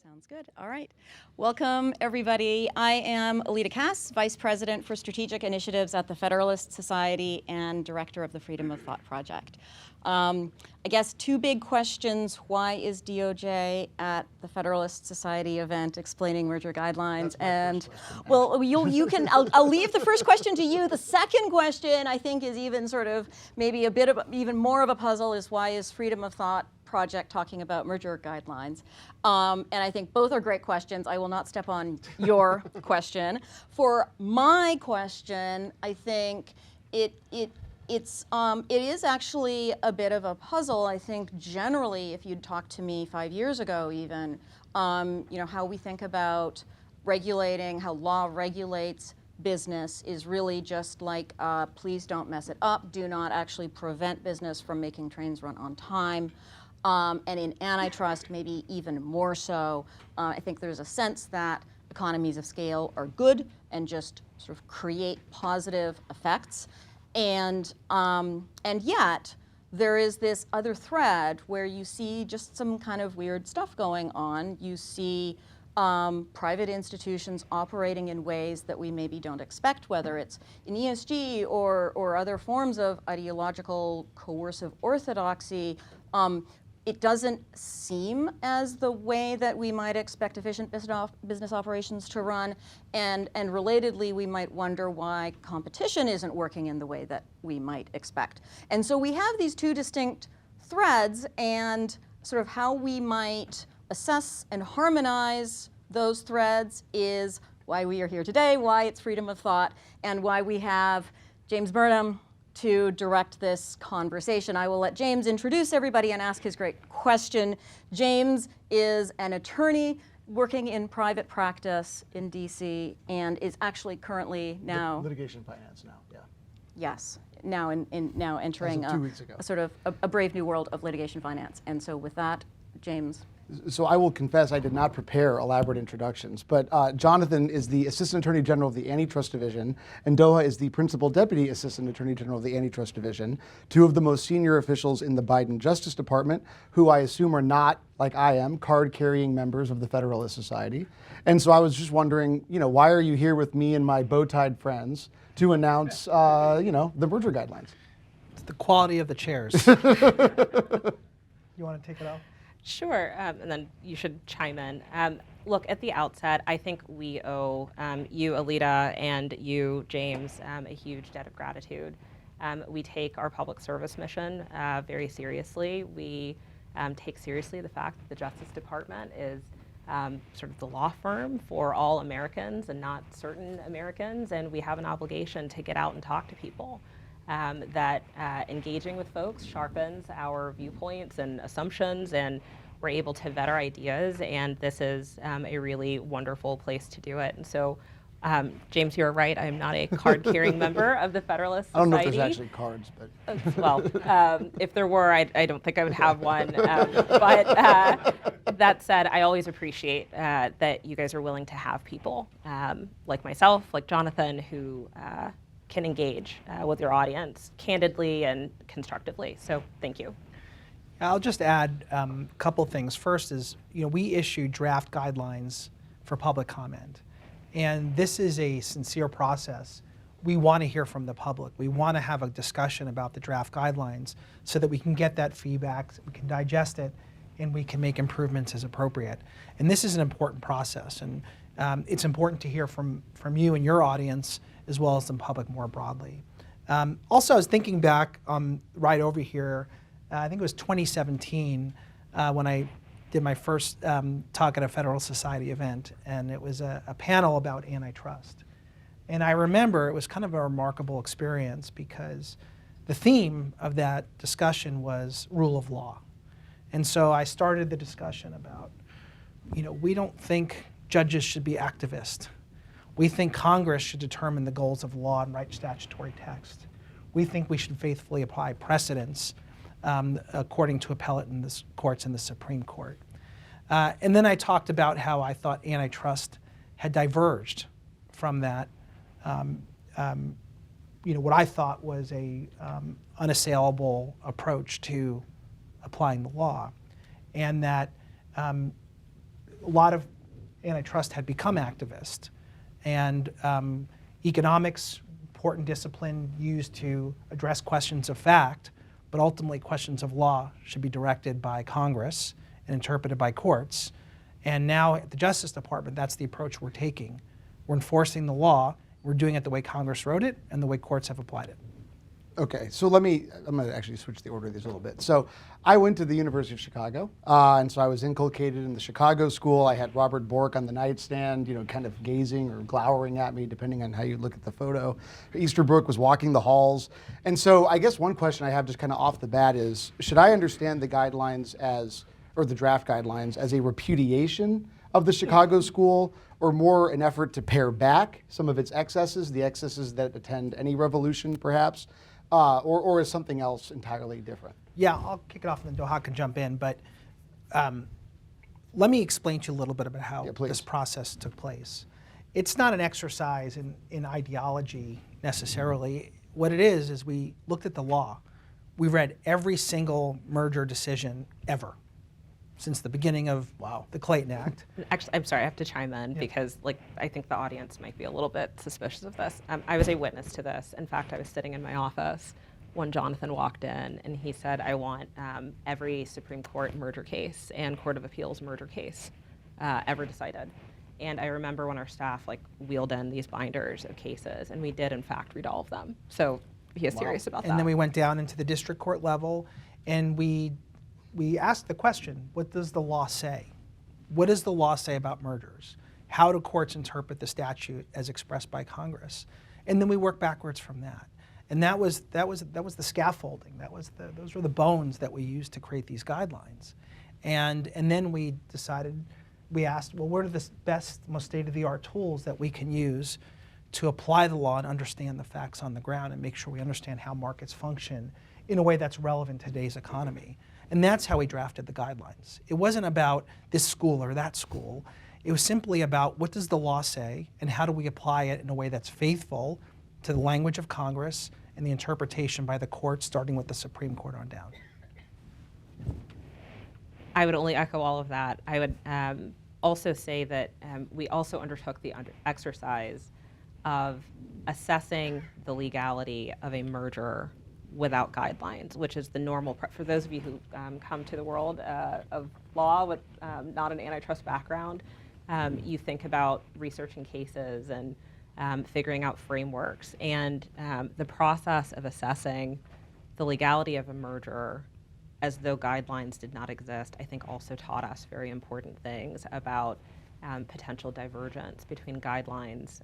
Sounds good. All right. Welcome, everybody. I am Alita Cass, Vice President for Strategic Initiatives at the Federalist Society and Director of the Freedom of Thought Project. I guess two big questions. Why is DOJ at the Federalist Society event explaining merger guidelines? And well, you can. I'll leave the first question to you. The second question, I think, is even sort of maybe a bit of even more of a puzzle. Is why is Freedom of Thought Project talking about merger guidelines? And I think both are great questions. I will not step on your question. For my question, I think it is actually a bit of a puzzle. I think generally, if you'd talked to me 5 years ago even, how we think about regulating, how law regulates business is really just like, please don't mess it up. Do not actually prevent business from making trains run on time. And in antitrust, maybe even more so. I think there's a sense that economies of scale are good and just sort of create positive effects. And yet, there is this other thread where you see just some kind of weird stuff going on. You see private institutions operating in ways that we maybe don't expect, whether it's in ESG or other forms of ideological coercive orthodoxy. It doesn't seem as the way that we might expect efficient business operations to run, and relatedly, we might wonder why competition isn't working in the way that we might expect. And so we have these two distinct threads, and sort of how we might assess and harmonize those threads is why we are here today, why it's freedom of thought, and why we have James Burnham to direct this conversation. I will let James introduce everybody and ask his great question. James is an attorney working in private practice in DC and is actually currently now litigation finance now. Yeah. Yes, now entering 2 weeks ago. a sort of a brave new world of litigation finance. And so with that, James. So I will confess I did not prepare elaborate introductions, but Jonathan is the Assistant Attorney General of the Antitrust Division, and Doha is the Principal Deputy Assistant Attorney General of the Antitrust Division, two of the most senior officials in the Biden Justice Department, who I assume are not, like I am, card-carrying members of the Federalist Society. And so I was just wondering, why are you here with me and my bow-tied friends to announce, the merger guidelines? It's the quality of the chairs. You want to take it out? Sure, and then you should chime in. Look, at the outset, I think we owe you, Alita, and you, James, a huge debt of gratitude. We take our public service mission very seriously. We take seriously the fact that the Justice Department is sort of the law firm for all Americans and not certain Americans, and we have an obligation to get out and talk to people. That engaging with folks sharpens our viewpoints and assumptions, and we're able to vet our ideas, and this is a really wonderful place to do it. And so, James, you're right, I'm not a card-carrying member of the Federalist Society. I don't know if there's actually cards, but... Well, if there were, I don't think I would have one. But that said, I always appreciate that you guys are willing to have people like myself, like Jonathan, who can engage with your audience candidly and constructively. So thank you. I'll just add a couple things. First is, we issue draft guidelines for public comment. And this is a sincere process. We want to hear from the public. We want to have a discussion about the draft guidelines so that we can get that feedback, we can digest it, and we can make improvements as appropriate. And this is an important process. And it's important to hear from you and your audience as well as the public more broadly. Also, I was thinking back right over here, I think it was 2017 when I did my first talk at a Federal Society event, and it was a panel about antitrust. And I remember it was kind of a remarkable experience because the theme of that discussion was rule of law. And so I started the discussion about, we don't think judges should be activists. We think Congress should determine the goals of law and write statutory text. We think we should faithfully apply precedents according to appellate in the courts and the Supreme Court. And then I talked about how I thought antitrust had diverged from that, what I thought was a unassailable approach to applying the law, and that a lot of antitrust had become activist, and economics, important discipline used to address questions of fact, but ultimately questions of law should be directed by Congress and interpreted by courts. And now at the Justice Department, that's the approach we're taking. We're enforcing the law. We're doing it the way Congress wrote it and the way courts have applied it. Okay, so I'm going to actually switch the order of these a little bit. So I went to the University of Chicago, and so I was inculcated in the Chicago school. I had Robert Bork on the nightstand, kind of gazing or glowering at me, depending on how you look at the photo. Easterbrook was walking the halls. And so I guess one question I have just kind of off the bat is, should I understand the guidelines or the draft guidelines as a repudiation of the Chicago school, or more an effort to pare back some of its excesses, the excesses that attend any revolution, perhaps? Or is something else entirely different? Yeah, I'll kick it off and then Doha can jump in, but let me explain to you a little bit about how this process took place. It's not an exercise in ideology necessarily. What it is we looked at the law. We read every single merger decision ever since the beginning of the Clayton Act. Actually, I'm sorry, I have to chime in because I think the audience might be a little bit suspicious of this. I was a witness to this. In fact, I was sitting in my office when Jonathan walked in and he said, I want every Supreme Court merger case and Court of Appeals merger case ever decided. And I remember when our staff wheeled in these binders of cases, and we did in fact read all of them. So he is serious about that. And then we went down into the district court level, and we asked the question, what does the law say? What does the law say about mergers? How do courts interpret the statute as expressed by Congress? And then we work backwards from that. And that was the scaffolding. Those were the bones that we used to create these guidelines. And then we asked, well, what are the best, most state-of-the-art tools that we can use to apply the law and understand the facts on the ground and make sure we understand how markets function in a way that's relevant to today's economy? And that's how we drafted the guidelines. It wasn't about this school or that school. It was simply about what does the law say and how do we apply it in a way that's faithful to the language of Congress and the interpretation by the courts, starting with the Supreme Court on down. I would only echo all of that. I would also say that we also undertook the exercise of assessing the legality of a merger without guidelines, which is the normal, for those of you who come to the world of law with not an antitrust background, you think about researching cases and figuring out frameworks. And the process of assessing the legality of a merger as though guidelines did not exist, I think also taught us very important things about potential divergence between guidelines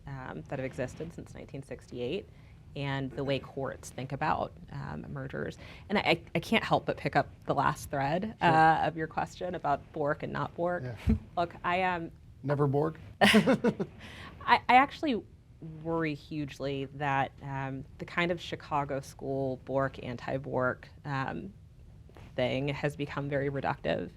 that have existed since 1968 and the way courts think about mergers. And I can't help but pick up the last thread of your question about Bork and not Bork. Yeah. Look, I am... Never Bork? I actually worry hugely that the kind of Chicago school Bork, anti-Bork thing has become very reductive.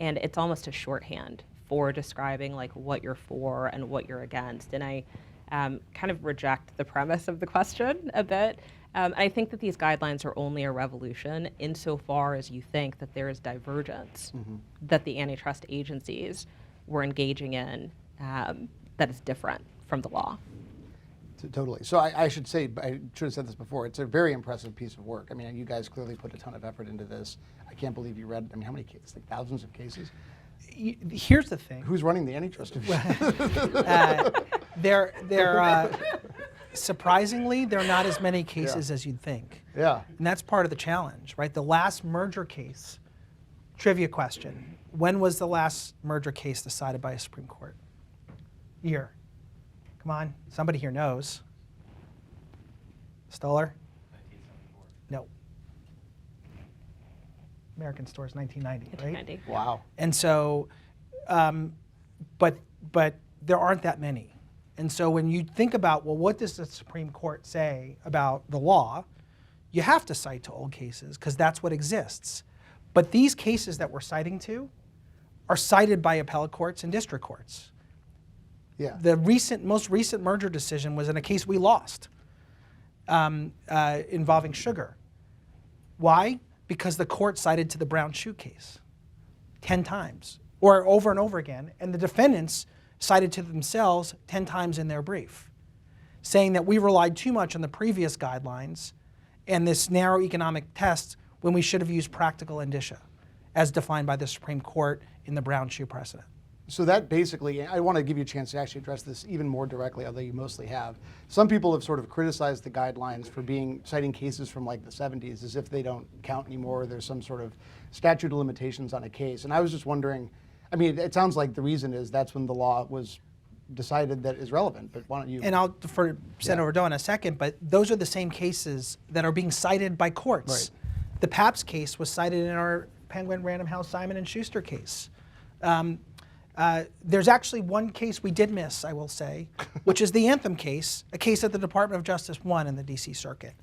And it's almost a shorthand for describing what you're for and what you're against. And I kind of reject the premise of the question a bit. I think that these guidelines are only a revolution insofar as you think that there is divergence that the antitrust agencies were engaging in that is different from the law. Totally. So I should say, I should have said this before, it's a very impressive piece of work. I mean, you guys clearly put a ton of effort into this. I can't believe you read, how many cases? Thousands of cases? Here's the thing. Who's running the antitrust division? Surprisingly, there are not as many cases as you'd think. Yeah. And that's part of the challenge, right? The last merger case, trivia question, when was the last merger case decided by a Supreme Court? Year. Come on, somebody here knows. Stoller? 1974. No. American Stores, 1990, right? 1990. Wow. And so, but there aren't that many. And so when you think about, well, what does the Supreme Court say about the law, you have to cite to old cases because that's what exists. But these cases that we're citing to are cited by appellate courts and district courts. Yeah. The most recent merger decision was in a case we lost involving sugar. Why? Because the court cited to the brown shoe case 10 times. or over and over again, and the defendants cited to themselves 10 times in their brief, saying that we relied too much on the previous guidelines and this narrow economic test when we should have used practical indicia, as defined by the Supreme Court in the Brown shoe precedent. So that basically, I want to give you a chance to actually address this even more directly, although you mostly have. Some people have sort of criticized the guidelines for citing cases from like the 70s as if they don't count anymore. There's some sort of statute of limitations on a case. And I was just wondering, I mean, it sounds like the reason is that's when the law was decided that is relevant, but why don't you? And I'll defer to Senator Doha in a second, but those are the same cases that are being cited by courts. Right. The Papps case was cited in our Penguin Random House Simon & Schuster case. There's actually one case we did miss, I will say, which is the Anthem case, a case that the Department of Justice won in the DC Circuit.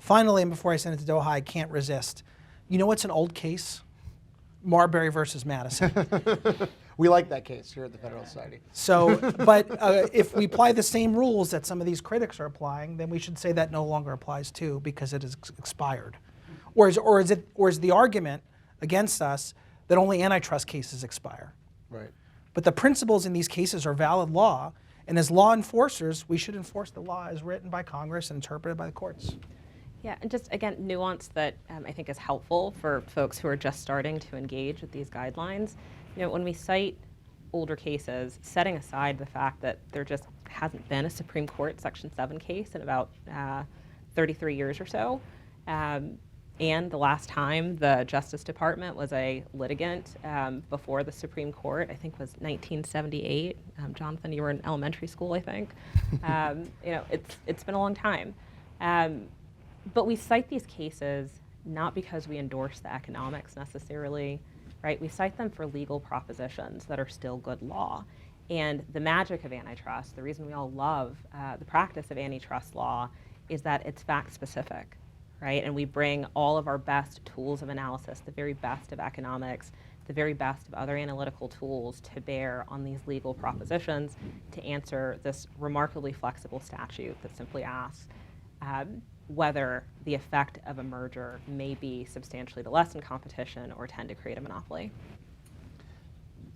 Finally, and before I send it to Doha, I can't resist. You know what's an old case? Marbury versus Madison. We like that case here at the Federalist Society. So, but if we apply the same rules that some of these critics are applying, then we should say that no longer applies too, because it is expired. Or is the argument against us that only antitrust cases expire? Right. But the principles in these cases are valid law, and as law enforcers, we should enforce the law as written by Congress and interpreted by the courts. Yeah, and just again, nuance that I think is helpful for folks who are just starting to engage with these guidelines. You know, when we cite older cases, setting aside the fact that there just hasn't been a Supreme Court Section 7 case in about 33 years or so, and the last time the Justice Department was a litigant before the Supreme Court, I think was 1978. Jonathan, you were in elementary school, I think. You know, it's been a long time. But we cite these cases not because we endorse the economics necessarily, right? We cite them for legal propositions that are still good law. And the magic of antitrust, the reason we all love the practice of antitrust law, is that it's fact specific, right? And we bring all of our best tools of analysis, the very best of economics, the very best of other analytical tools to bear on these legal propositions to answer this remarkably flexible statute that simply asks whether the effect of a merger may be substantially to lessen competition or tend to create a monopoly.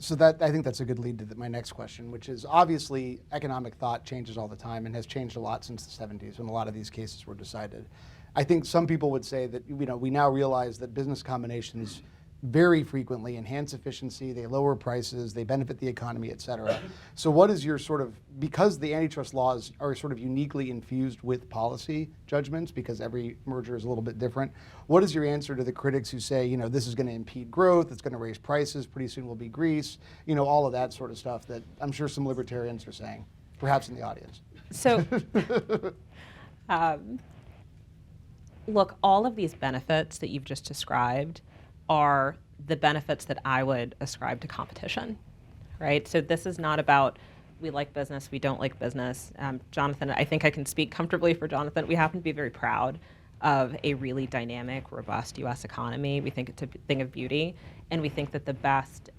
So that, I think that's a good lead to my next question, which is obviously economic thought changes all the time and has changed a lot since the 70s when a lot of these cases were decided. I think some people would say that, you know, we now realize that business combinations very frequently enhance efficiency, they lower prices, they benefit the economy, et cetera. So what is your sort of, because the antitrust laws are sort of uniquely infused with policy judgments, because every merger is a little bit different, what is your answer to the critics who say, you know, this is going to impede growth, it's going to raise prices, pretty soon we'll be Greece, you know, all of that sort of stuff that I'm sure some libertarians are saying, perhaps in the audience. So, look, all of these benefits that you've just described are the benefits that I would ascribe to competition, right? So this is not about we like business, we don't like business. Jonathan, I think I can speak comfortably for Jonathan. We happen to be very proud of a really dynamic, robust U.S. economy. We think it's a thing of beauty, and we think that the best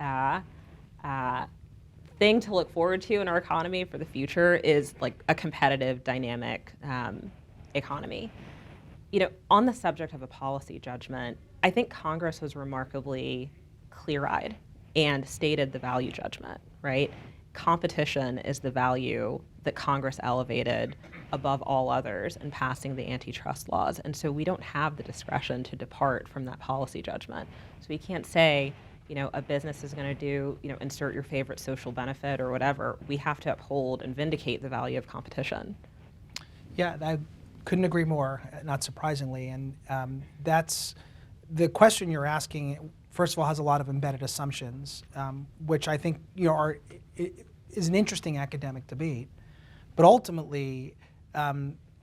thing to look forward to in our economy for the future is like a competitive, dynamic economy. You know, on the subject of a policy judgment, I think Congress was remarkably clear-eyed and stated the value judgment, right? Competition is the value that Congress elevated above all others in passing the antitrust laws. And so we don't have the discretion to depart from that policy judgment. So we can't say, you know, a business is going to do, you know, insert your favorite social benefit or whatever. We have to uphold and vindicate the value of competition. Yeah, I couldn't agree more, not surprisingly. And that's the question you're asking, first of all, has a lot of embedded assumptions, which I think, you know, is an interesting academic debate. But ultimately,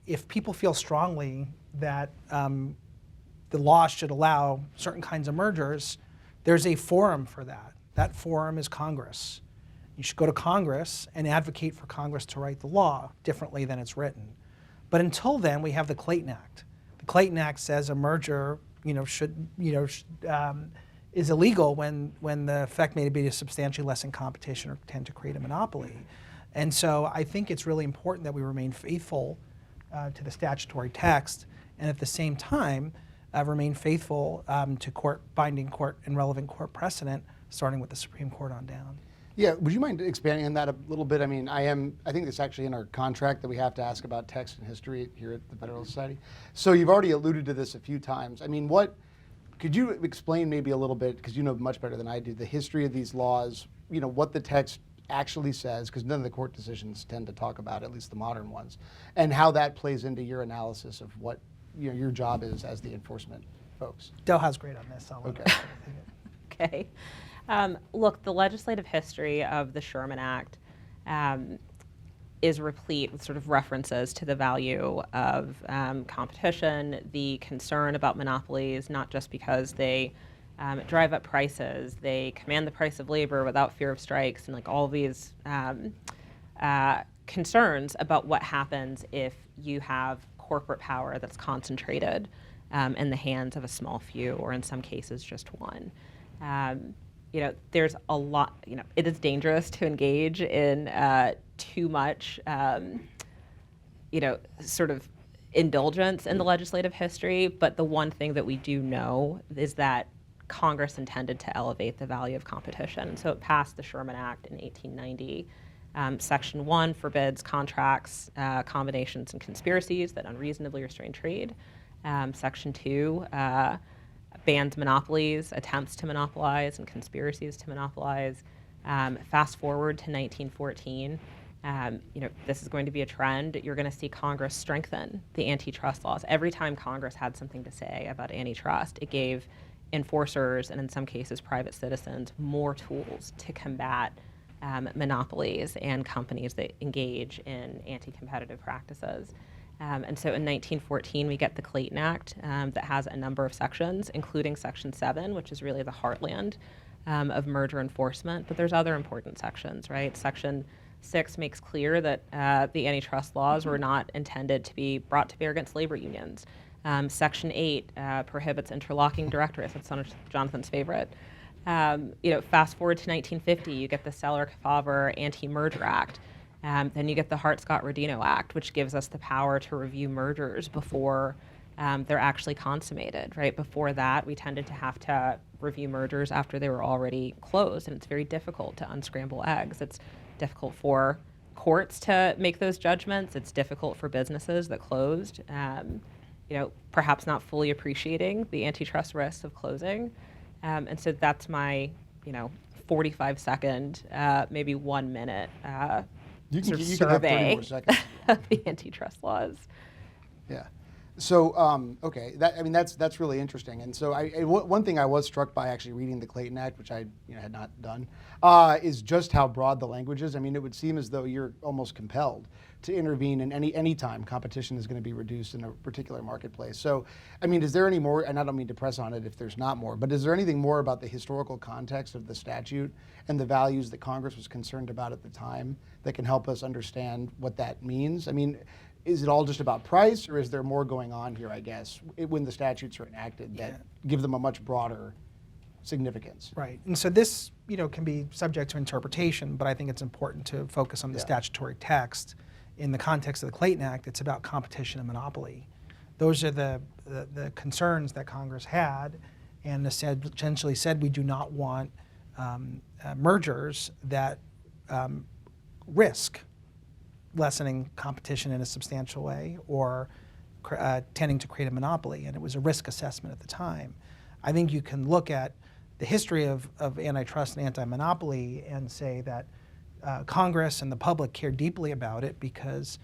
if people feel strongly that the law should allow certain kinds of mergers, there's a forum for that. That forum is Congress. You should go to Congress and advocate for Congress to write the law differently than it's written. But until then, we have the Clayton Act. The Clayton Act says a merger, you know, is illegal when the effect may be to substantially lessen competition or tend to create a monopoly. And so I think it's really important that we remain faithful to the statutory text, and at the same time remain faithful to binding court and relevant court precedent, starting with the Supreme Court on down. Yeah, would you mind expanding on that a little bit? I mean, I think it's actually in our contract that we have to ask about text and history here at the Federalist Society. So you've already alluded to this a few times. I mean, could you explain maybe a little bit, because you know much better than I do, the history of these laws, you know, what the text actually says, because none of the court decisions tend to talk about, at least the modern ones, and how that plays into your analysis of what your job is as the enforcement folks. Doha's great on this. Okay. Okay. Look, the legislative history of the Sherman Act is replete with sort of references to the value of competition, the concern about monopolies, not just because they drive up prices, they command the price of labor without fear of strikes, and like all these concerns about what happens if you have corporate power that's concentrated in the hands of a small few, or in some cases just one. You know, there's a lot, you know, it is dangerous to engage in too much, you know, sort of indulgence in the legislative history, but the one thing that we do know is that Congress intended to elevate the value of competition. So it passed the Sherman Act in 1890. Section 1 forbids contracts, combinations, and conspiracies that unreasonably restrain trade. Section 2 bans monopolies, attempts to monopolize, and conspiracies to monopolize. Fast forward to 1914, you know, this is going to be a trend. You're going to see Congress strengthen the antitrust laws. Every time Congress had something to say about antitrust, it gave enforcers, and in some cases private citizens, more tools to combat monopolies and companies that engage in anti-competitive practices. And so in 1914, we get the Clayton Act that has a number of sections, including Section 7, which is really the heartland of merger enforcement. But there's other important sections, right? Section 6 makes clear that the antitrust laws were not intended to be brought to bear against labor unions. Section 8 prohibits interlocking directorates. That's one of Jonathan's favorite. You know, fast forward to 1950, you get the Seller-Kefauver Anti-Merger Act. Then you get the Hart-Scott-Rodino Act, which gives us the power to review mergers before they're actually consummated, right? Before that, we tended to have to review mergers after they were already closed, and it's very difficult to unscramble eggs. It's difficult for courts to make those judgments. It's difficult for businesses that closed, you know, perhaps not fully appreciating the antitrust risks of closing. And so that's my, you know, 45-second, maybe 1 minute You can have 30 survey more seconds. of the antitrust laws. Yeah. So, okay, that's really interesting. And so one thing I was struck by actually reading the Clayton Act, which I had not done, is just how broad the language is. I mean, it would seem as though you're almost compelled to intervene in any time competition is going to be reduced in a particular marketplace. So, I mean, is there any more, and I don't mean to press on it if there's not more, but is there anything more about the historical context of the statute and the values that Congress was concerned about at the time that can help us understand what that means? I mean, is it all just about price, or is there more going on here, I guess, when the statutes are enacted that give them a much broader significance? Right. And so this, you know, can be subject to interpretation, but I think it's important to focus on the statutory text. In the context of the Clayton Act, it's about competition and monopoly. Those are the concerns that Congress had, and essentially said we do not want mergers that risk lessening competition in a substantial way or tending to create a monopoly, and it was a risk assessment at the time. I think you can look at the history of antitrust and anti-monopoly and say that Congress and the public care deeply about it because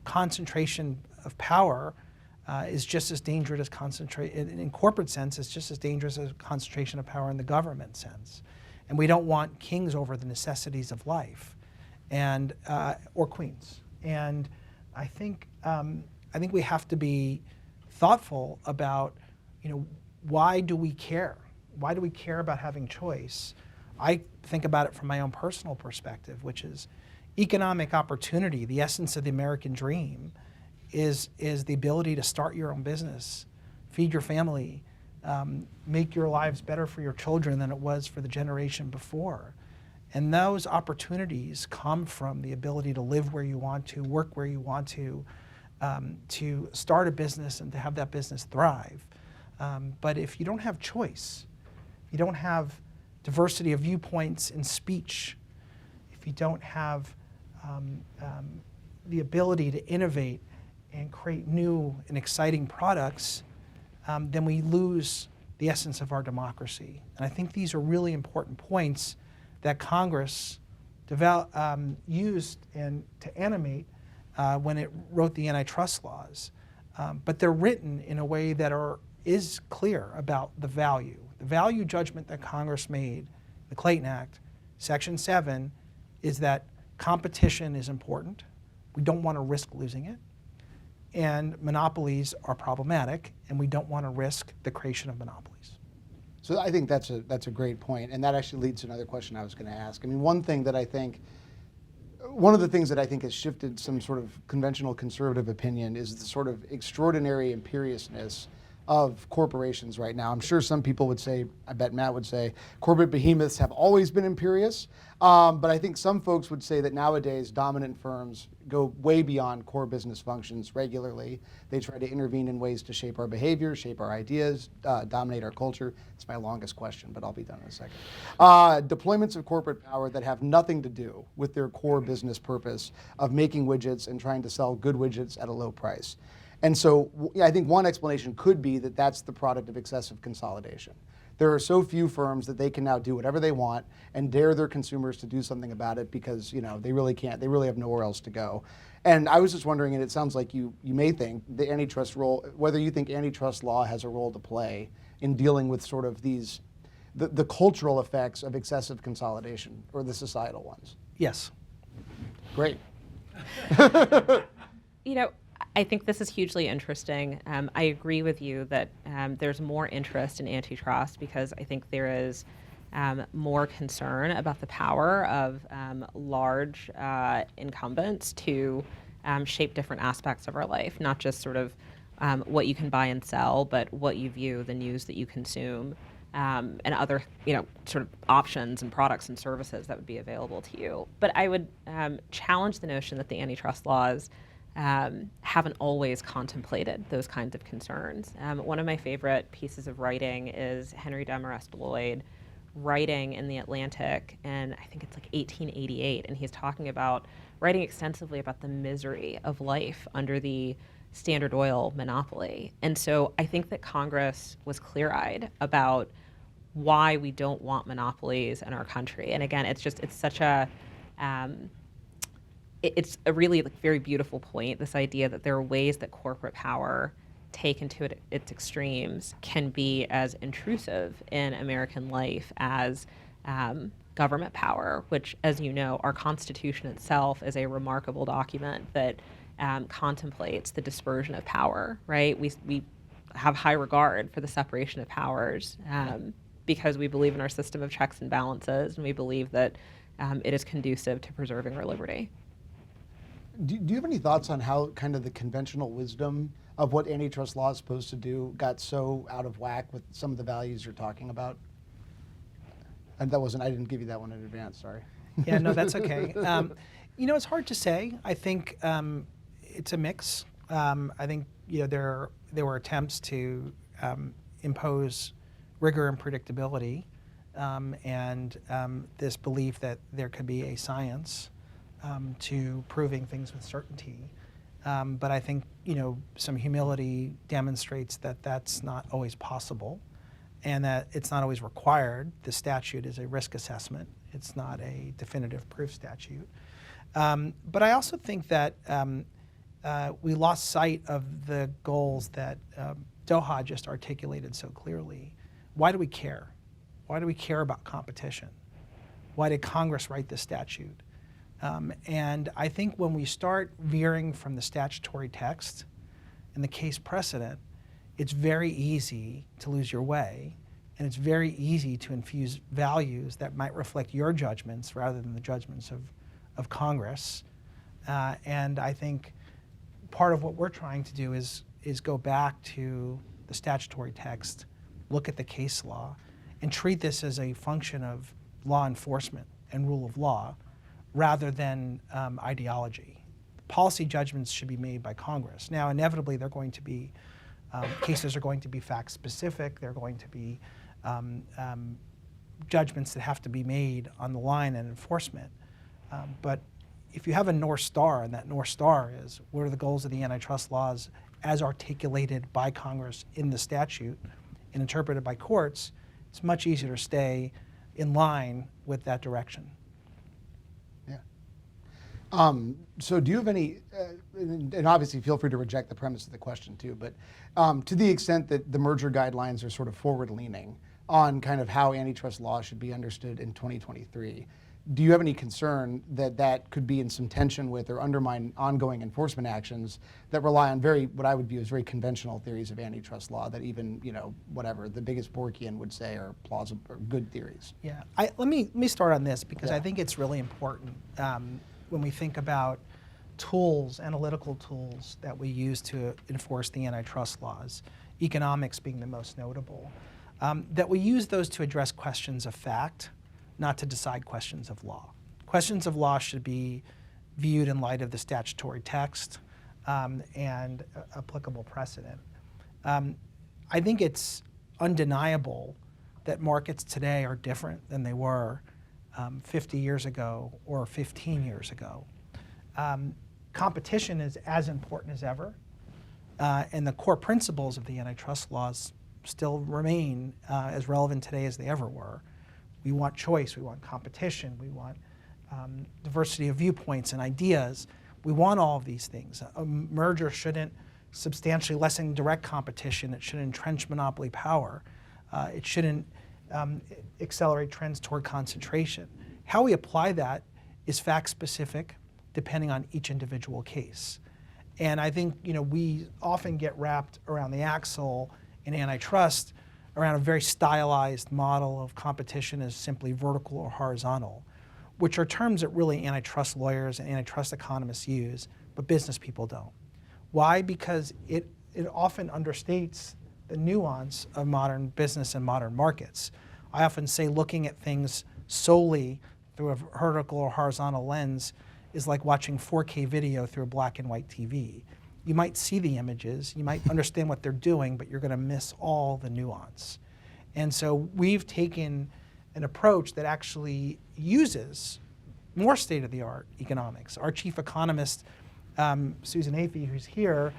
concentration of power is just as dangerous as in corporate sense, it's just as dangerous as concentration of power in the government sense. And we don't want kings over the necessities of life, and or queens. And I think we have to be thoughtful about, you know, why do we care? Why do we care about having choice? I think about it from my own personal perspective, which is economic opportunity. The essence of the American dream is the ability to start your own business, feed your family, make your lives better for your children than it was for the generation before. And those opportunities come from the ability to live where you want to, work where you want to start a business and to have that business thrive. But if you don't have choice, if you don't have diversity of viewpoints in speech, if you don't have the ability to innovate and create new and exciting products, then we lose the essence of our democracy. And I think these are really important points that Congress used and to animate when it wrote the antitrust laws. But they're written in a way that is clear about the value judgment that Congress made, the Clayton Act, Section 7, is that competition is important. We don't want to risk losing it. And monopolies are problematic, and we don't want to risk the creation of monopolies. So I think that's a great point, and that actually leads to another question I was going to ask. I mean, one of the things that I think has shifted some sort of conventional conservative opinion is the sort of extraordinary imperiousness of corporations right now. I'm sure some people would say, I bet Matt would say, corporate behemoths have always been imperious. But I think some folks would say that nowadays dominant firms go way beyond core business functions regularly. They try to intervene in ways to shape our behavior, shape our ideas, dominate our culture. It's my longest question, but I'll be done in a second. Deployments of corporate power that have nothing to do with their core business purpose of making widgets and trying to sell good widgets at a low price. And so I think one explanation could be that that's the product of excessive consolidation. There are so few firms that they can now do whatever they want and dare their consumers to do something about it because they really can't. They really have nowhere else to go. And I was just wondering, and it sounds like you may think the antitrust role, whether you think antitrust law has a role to play in dealing with sort of the cultural effects of excessive consolidation or the societal ones. Yes. Great. I think this is hugely interesting. I agree with you that there's more interest in antitrust because I think there is more concern about the power of large incumbents to shape different aspects of our life, not just sort of what you can buy and sell, but what you view, the news that you consume, and other sort of options and products and services that would be available to you. But I would challenge the notion that the antitrust laws haven't always contemplated those kinds of concerns. One of my favorite pieces of writing is Henry Demarest Lloyd writing in The Atlantic, and I think it's like 1888, and he's writing extensively about the misery of life under the Standard Oil monopoly. And so I think that Congress was clear-eyed about why we don't want monopolies in our country. And again, it's such a it's a really very beautiful point, this idea that there are ways that corporate power taken to its extremes can be as intrusive in American life as government power, which, as you know, our Constitution itself is a remarkable document that contemplates the dispersion of power, right? We have high regard for the separation of powers because we believe in our system of checks and balances, and we believe that it is conducive to preserving our liberty. Do you have any thoughts on how kind of the conventional wisdom of what antitrust law is supposed to do got so out of whack with some of the values you're talking about? And I didn't give you that one in advance, sorry. Yeah, no, that's okay. It's hard to say. I think it's a mix. I think there were attempts to impose rigor and predictability and this belief that there could be a science to proving things with certainty. But I think, some humility demonstrates that that's not always possible and that it's not always required. The statute is a risk assessment. It's not a definitive proof statute. But I also think that we lost sight of the goals that Doha just articulated so clearly. Why do we care? Why do we care about competition? Why did Congress write this statute? And I think when we start veering from the statutory text and the case precedent, it's very easy to lose your way, and it's very easy to infuse values that might reflect your judgments rather than the judgments of Congress. And I think part of what we're trying to do is go back to the statutory text, look at the case law, and treat this as a function of law enforcement and rule of law, rather than ideology. Policy judgments should be made by Congress. Now, inevitably, they're going to be, cases are going to be fact-specific. They're going to be judgments that have to be made on the line and enforcement. But if you have a North Star, and that North Star is what are the goals of the antitrust laws as articulated by Congress in the statute and interpreted by courts, it's much easier to stay in line with that direction. Yeah. So do you have any, and obviously feel free to reject the premise of the question too, but to the extent that the merger guidelines are sort of forward-leaning on kind of how antitrust law should be understood in 2023, do you have any concern that that could be in some tension with or undermine ongoing enforcement actions that rely on what I would view as very conventional theories of antitrust law that even, whatever, the biggest Borkian would say are plausible or good theories? Yeah, let me start on this because I think it's really important when we think about tools, analytical tools that we use to enforce the antitrust laws, economics being the most notable, that we use those to address questions of fact, not to decide questions of law. Questions of law should be viewed in light of the statutory text and applicable precedent. I think it's undeniable that markets today are different than they were 50 years ago or 15 years ago. Competition is as important as ever, and the core principles of the antitrust laws still remain as relevant today as they ever were. We want choice, we want competition, we want diversity of viewpoints and ideas. We want all of these things. A merger shouldn't substantially lessen direct competition. It shouldn't entrench monopoly power. It shouldn't accelerate trends toward concentration. How we apply that is fact-specific, depending on each individual case. And I think we often get wrapped around the axle in antitrust around a very stylized model of competition as simply vertical or horizontal, which are terms that really antitrust lawyers and antitrust economists use, but business people don't. Why? Because it often understates the nuance of modern business and modern markets. I often say looking at things solely through a vertical or horizontal lens is like watching 4K video through a black and white TV. You might see the images, you might understand what they're doing, but you're going to miss all the nuance. And so we've taken an approach that actually uses more state-of-the-art economics. Our chief economist, Susan Athey, who's here,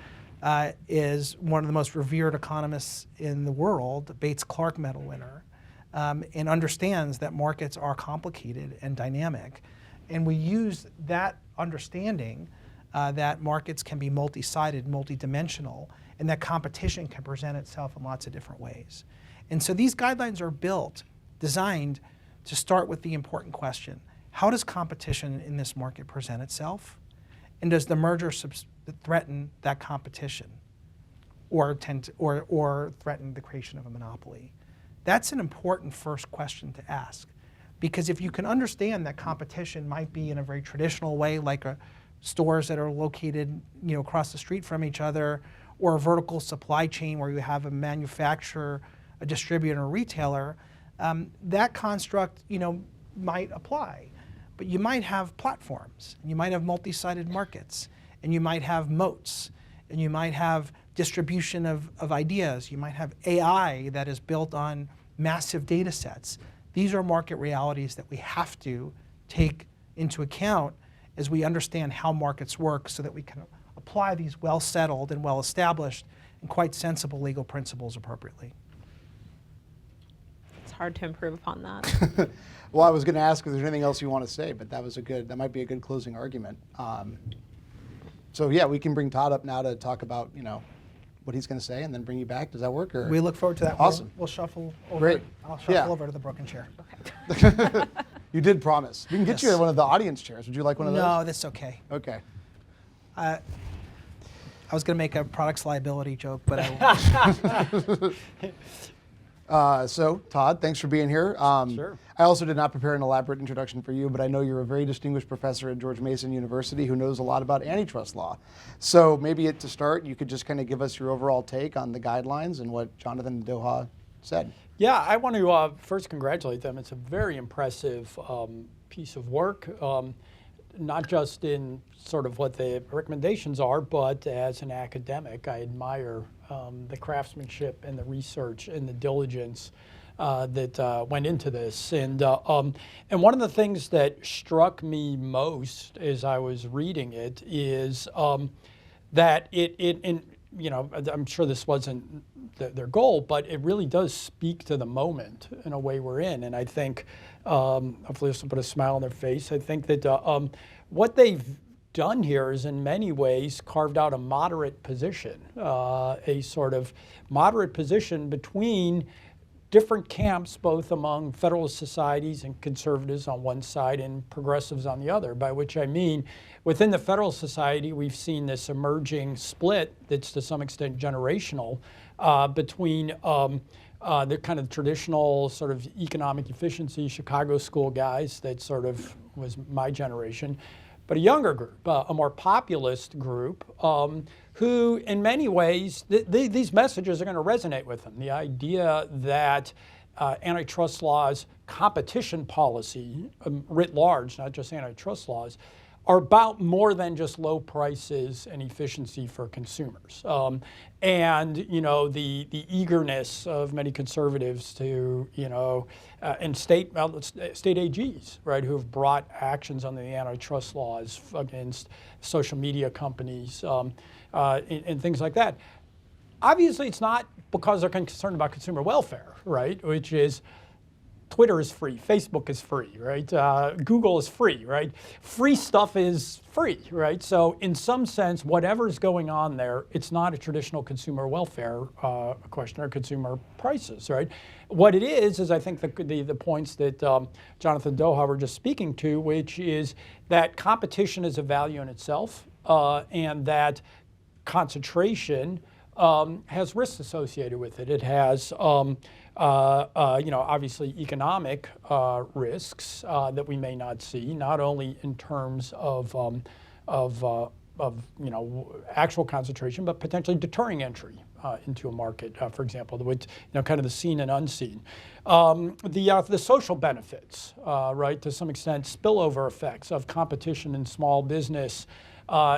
is one of the most revered economists in the world, Bates Clark Medal winner, and understands that markets are complicated and dynamic. And we use that understanding that markets can be multi-sided, multi-dimensional, and that competition can present itself in lots of different ways. And so these guidelines are built, designed to start with the important question: how does competition in this market present itself? And does the merger threaten that competition or threaten the creation of a monopoly? That's an important first question to ask, because if you can understand that competition might be in a very traditional way, like stores that are located across the street from each other, or a vertical supply chain where you have a manufacturer, a distributor, and a retailer, that construct might apply. But you might have platforms, and you might have multi-sided markets, and you might have moats, and you might have distribution of ideas. You might have AI that is built on massive data sets. These are market realities that we have to take into account as we understand how markets work, so that we can apply these well-settled and well-established and quite sensible legal principles appropriately. It's hard to improve upon that. Well, I was going to ask if there's anything else you want to say, but that might be a good closing argument. So yeah, we can bring Todd up now to talk about what he's going to say, and then bring you back. Does that work? Or? We look forward to that. Awesome. We'll shuffle over. Great. I'll shuffle Yeah. over to the broken chair. Okay. You did promise. We can get you one of the audience chairs. Would you like one of those? No, that's okay. Okay. I was going to make a products liability joke, but I won't. So, Todd, thanks for being here. Sure. I also did not prepare an elaborate introduction for you, but I know you're a very distinguished professor at George Mason University who knows a lot about antitrust law. So maybe to start, you could just kind of give us your overall take on the guidelines and what Jonathan and Doha said. Yeah, I want to first congratulate them. It's a very impressive piece of work, not just in sort of what the recommendations are, but as an academic, I admire the craftsmanship and the research and the diligence that went into this. And one of the things that struck me most as I was reading it is that I'm sure this wasn't their goal, but it really does speak to the moment in a way we're in. And I think, hopefully this will put a smile on their face. I think that what they've done here is in many ways carved out a moderate position, a sort of moderate position between different camps, both among Federalist societies and conservatives on one side and progressives on the other, by which I mean within the Federalist Society, we've seen this emerging split that's to some extent generational between the kind of traditional sort of economic efficiency Chicago school guys that sort of was my generation, but a younger group, a more populist group, who in many ways, these messages are going to resonate with them. The idea that antitrust laws, competition policy writ large, not just antitrust laws, are about more than just low prices and efficiency for consumers. And the eagerness of many conservatives to, and state AGs, right, who have brought actions on the antitrust laws against social media companies and things like that. Obviously, it's not because they're concerned about consumer welfare, right, which is Twitter is free, Facebook is free, right? Google is free, right? Free stuff is free, right? So in some sense, whatever's going on there, it's not a traditional consumer welfare question or consumer prices, right? What it is I think the points that Jonathan Doha were just speaking to, which is that competition is a value in itself, and that concentration has risks associated with it. It has obviously economic risks that we may not see, not only in terms of actual concentration, but potentially deterring entry into a market, for example, which kind of the seen and unseen. The social benefits, right, to some extent, spillover effects of competition in small business,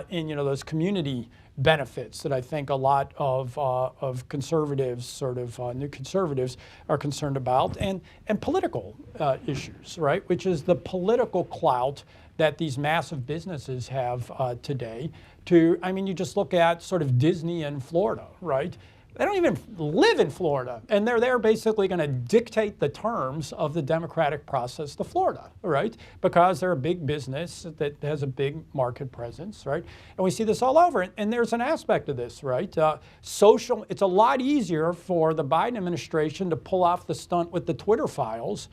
in those community benefits that I think a lot of conservatives, sort of new conservatives, are concerned about, and political issues, right, which is the political clout that these massive businesses have today. You just look at sort of Disney in Florida, right? They don't even live in Florida, and they're basically going to dictate the terms of the democratic process to Florida, right? Because they're a big business that has a big market presence, right? And we see this all over, and there's an aspect of this, right? It's a lot easier for the Biden administration to pull off the stunt with the Twitter files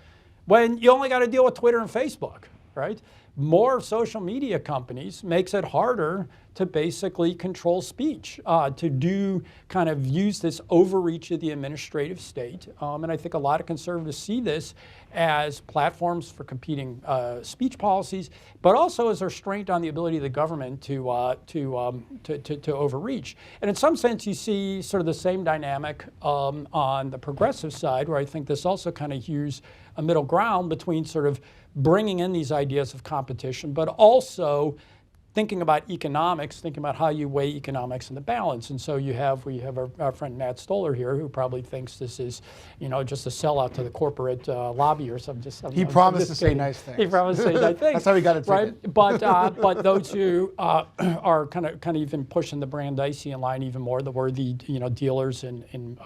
when you only got to deal with Twitter and Facebook, right? More social media companies makes it harder to basically control speech, to use this overreach of the administrative state. And I think a lot of conservatives see this as platforms for competing speech policies, but also as a restraint on the ability of the government to overreach. And in some sense, you see sort of the same dynamic on the progressive side, where I think this also kind of hews a middle ground between sort of bringing in these ideas of competition, but also thinking about economics, thinking about how you weigh economics in the balance. And so we have our friend Matt Stoller here, who probably thinks this is, just a sellout to the corporate lobby or something. He promised to say nice things. He promised to say nice things. That's how he got it, right? But those who are kind of even pushing the Brandeisian line even more, the worthy dealers and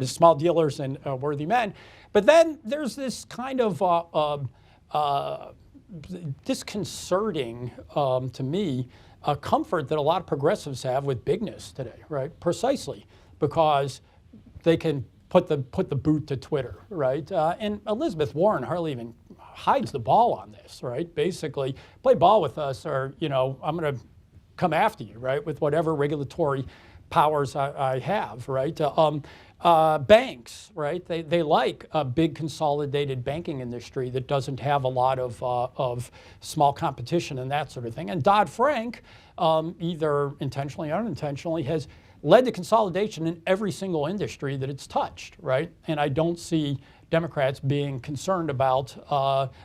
small dealers and worthy men. But then there's this kind of disconcerting, to me, comfort that a lot of progressives have with bigness today, right? Precisely because they can put the boot to Twitter, right? And Elizabeth Warren hardly even hides the ball on this, right? Basically, play ball with us, or I'm going to come after you, right? With whatever regulatory powers I have, right? Banks, right? They like a big consolidated banking industry that doesn't have a lot of small competition and that sort of thing. And Dodd-Frank, either intentionally or unintentionally, has led to consolidation in every single industry that it's touched, right? And I don't see Democrats being concerned about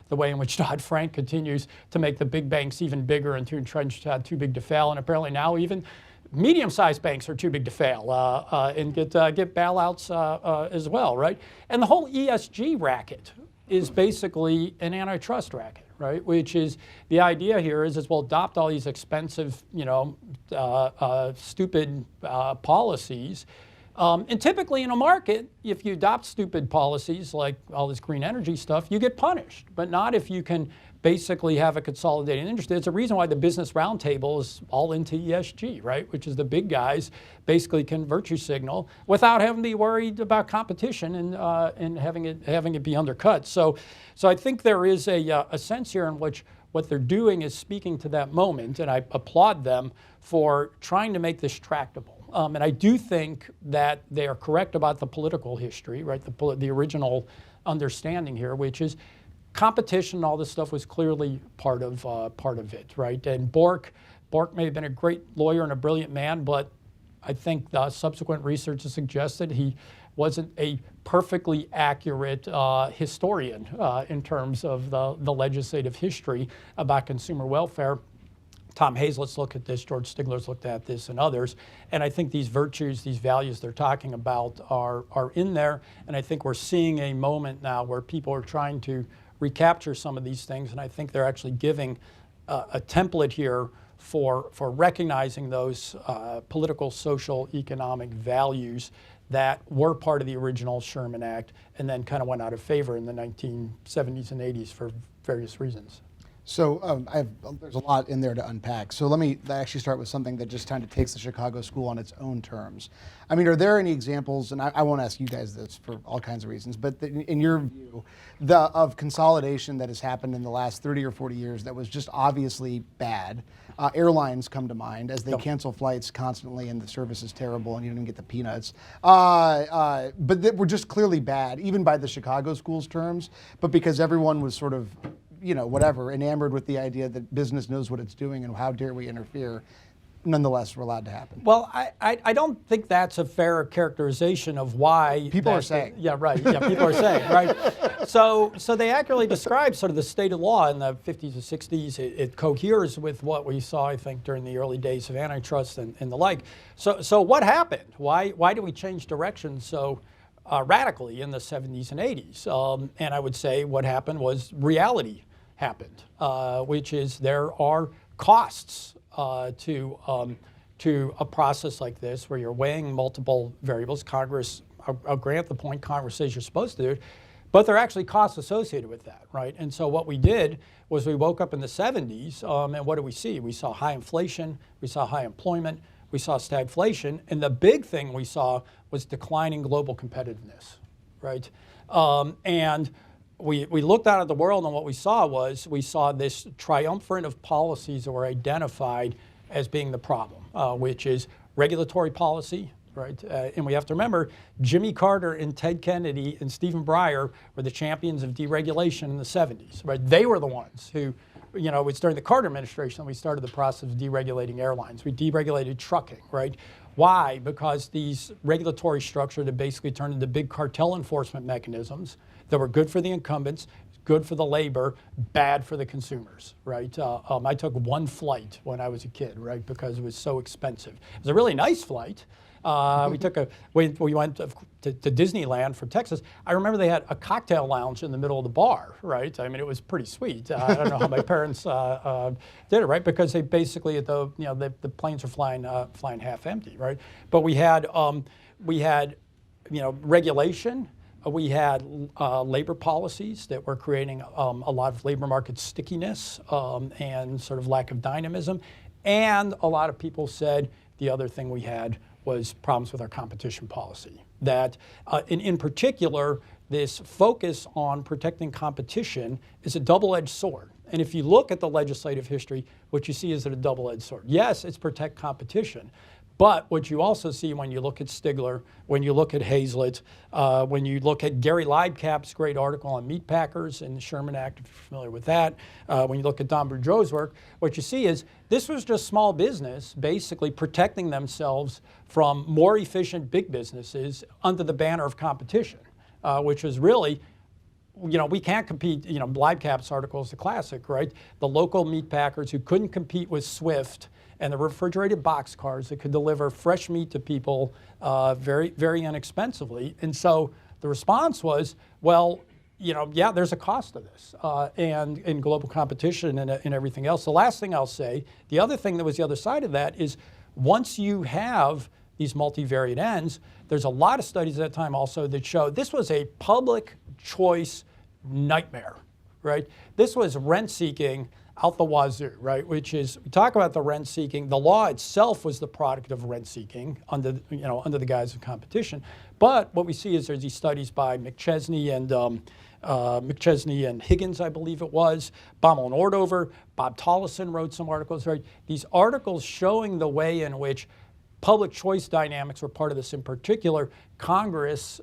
the way in which Dodd-Frank continues to make the big banks even bigger and to entrench too big to fail. And apparently now even medium-sized banks are too big to fail and get bailouts as well, right? And the whole ESG racket is basically an antitrust racket, right? Which is the idea here is we'll adopt all these expensive, stupid policies. And typically in a market, if you adopt stupid policies like all this green energy stuff, you get punished, but not if you can basically have a consolidated industry. There's a reason why the Business Roundtable is all into ESG, right? Which is the big guys basically can virtue signal without having to be worried about competition and having it be undercut. So I think there is a sense here in which what they're doing is speaking to that moment, and I applaud them for trying to make this tractable. And I do think that they are correct about the political history, right? The original understanding here, which is competition and all this stuff was clearly part of it, right? And Bork may have been a great lawyer and a brilliant man, but I think the subsequent research has suggested he wasn't a perfectly accurate historian in terms of the legislative history about consumer welfare. Tom Hazlett's looked at this, George Stigler's looked at this, and others. And I think these virtues, these values they're talking about are in there. And I think we're seeing a moment now where people are trying to recapture some of these things. And I think they're actually giving a template here for recognizing those political, social, economic values that were part of the original Sherman Act and then kind of went out of favor in the 1970s and 80s for various reasons. So there's a lot in there to unpack. So let me actually start with something that just kind of takes the Chicago school on its own terms. I mean, are there any examples, and I won't ask you guys this for all kinds of reasons, but in your view, of consolidation that has happened in the last 30 or 40 years that was just obviously bad? Airlines come to mind as they cancel flights constantly and the service is terrible and you don't even get the peanuts. But that were just clearly bad, even by the Chicago school's terms, but because everyone was sort of enamored with the idea that business knows what it's doing and how dare we interfere, nonetheless were allowed to happen. Well, I don't think that's a fair characterization of why people are saying. Yeah, right. Yeah, people are saying, right? So they accurately describe sort of the state of law in the 50s and 60s. It coheres with what we saw, I think, during the early days of antitrust and the like. So what happened? Why did we change direction so radically in the 70s and 80s? And I would say what happened was reality happened, which is there are costs to a process like this where you're weighing multiple variables. Congress, I'll grant the point, Congress says you're supposed to do it, but there are actually costs associated with that, right? And so what we did was we woke up in the 70s, and what did we see? We saw high inflation, we saw high employment, we saw stagflation, and the big thing we saw was declining global competitiveness, right? And we looked out at the world, and what we saw this triumvirate of policies that were identified as being the problem, which is regulatory policy, right? And we have to remember, Jimmy Carter and Ted Kennedy and Stephen Breyer were the champions of deregulation in the 70s, right? They were the ones who, it was during the Carter administration that we started the process of deregulating airlines. We deregulated trucking, right? Why? Because these regulatory structures had basically turned into big cartel enforcement mechanisms that were good for the incumbents, good for the labor, bad for the consumers, right? I took one flight when I was a kid, right, because it was so expensive. It was a really nice flight. We went to Disneyland from Texas. I remember they had a cocktail lounge in the middle of the bar, right? I mean, it was pretty sweet. I don't know how my parents did it, right? Because they basically, the planes were flying half empty, right? But we had regulation. We had labor policies that were creating a lot of labor market stickiness and sort of lack of dynamism. And a lot of people said the other thing we had was problems with our competition policy. That, in particular, this focus on protecting competition is a double-edged sword. And if you look at the legislative history, what you see is a double-edged sword. Yes, it's protect competition. But what you also see when you look at Stigler, when you look at Hazlett, when you look at Gary Leibkap's great article on meat packers in the Sherman Act, if you're familiar with that, when you look at Don Boudreaux's work, what you see is this was just small business basically protecting themselves from more efficient big businesses under the banner of competition, which was really we can't compete. Blybcap's article is the classic, right? The local meat packers who couldn't compete with Swift and the refrigerated boxcars that could deliver fresh meat to people very, very inexpensively. And so the response was, well, yeah, there's a cost to this, and in global competition and everything else. The last thing I'll say, the other thing that was the other side of that is once you have these multivariate ends, there's a lot of studies at that time also that show this was a public choice nightmare, right? This was rent seeking out the wazoo, right? Which is, we talk about the rent seeking. The law itself was the product of rent seeking under the guise of competition. But what we see is there's these studies by McChesney and Higgins, I believe it was, Baumel and Ordover, Bob Tollison wrote some articles, right? These articles showing the way in which public choice dynamics were part of this. In particular, Congress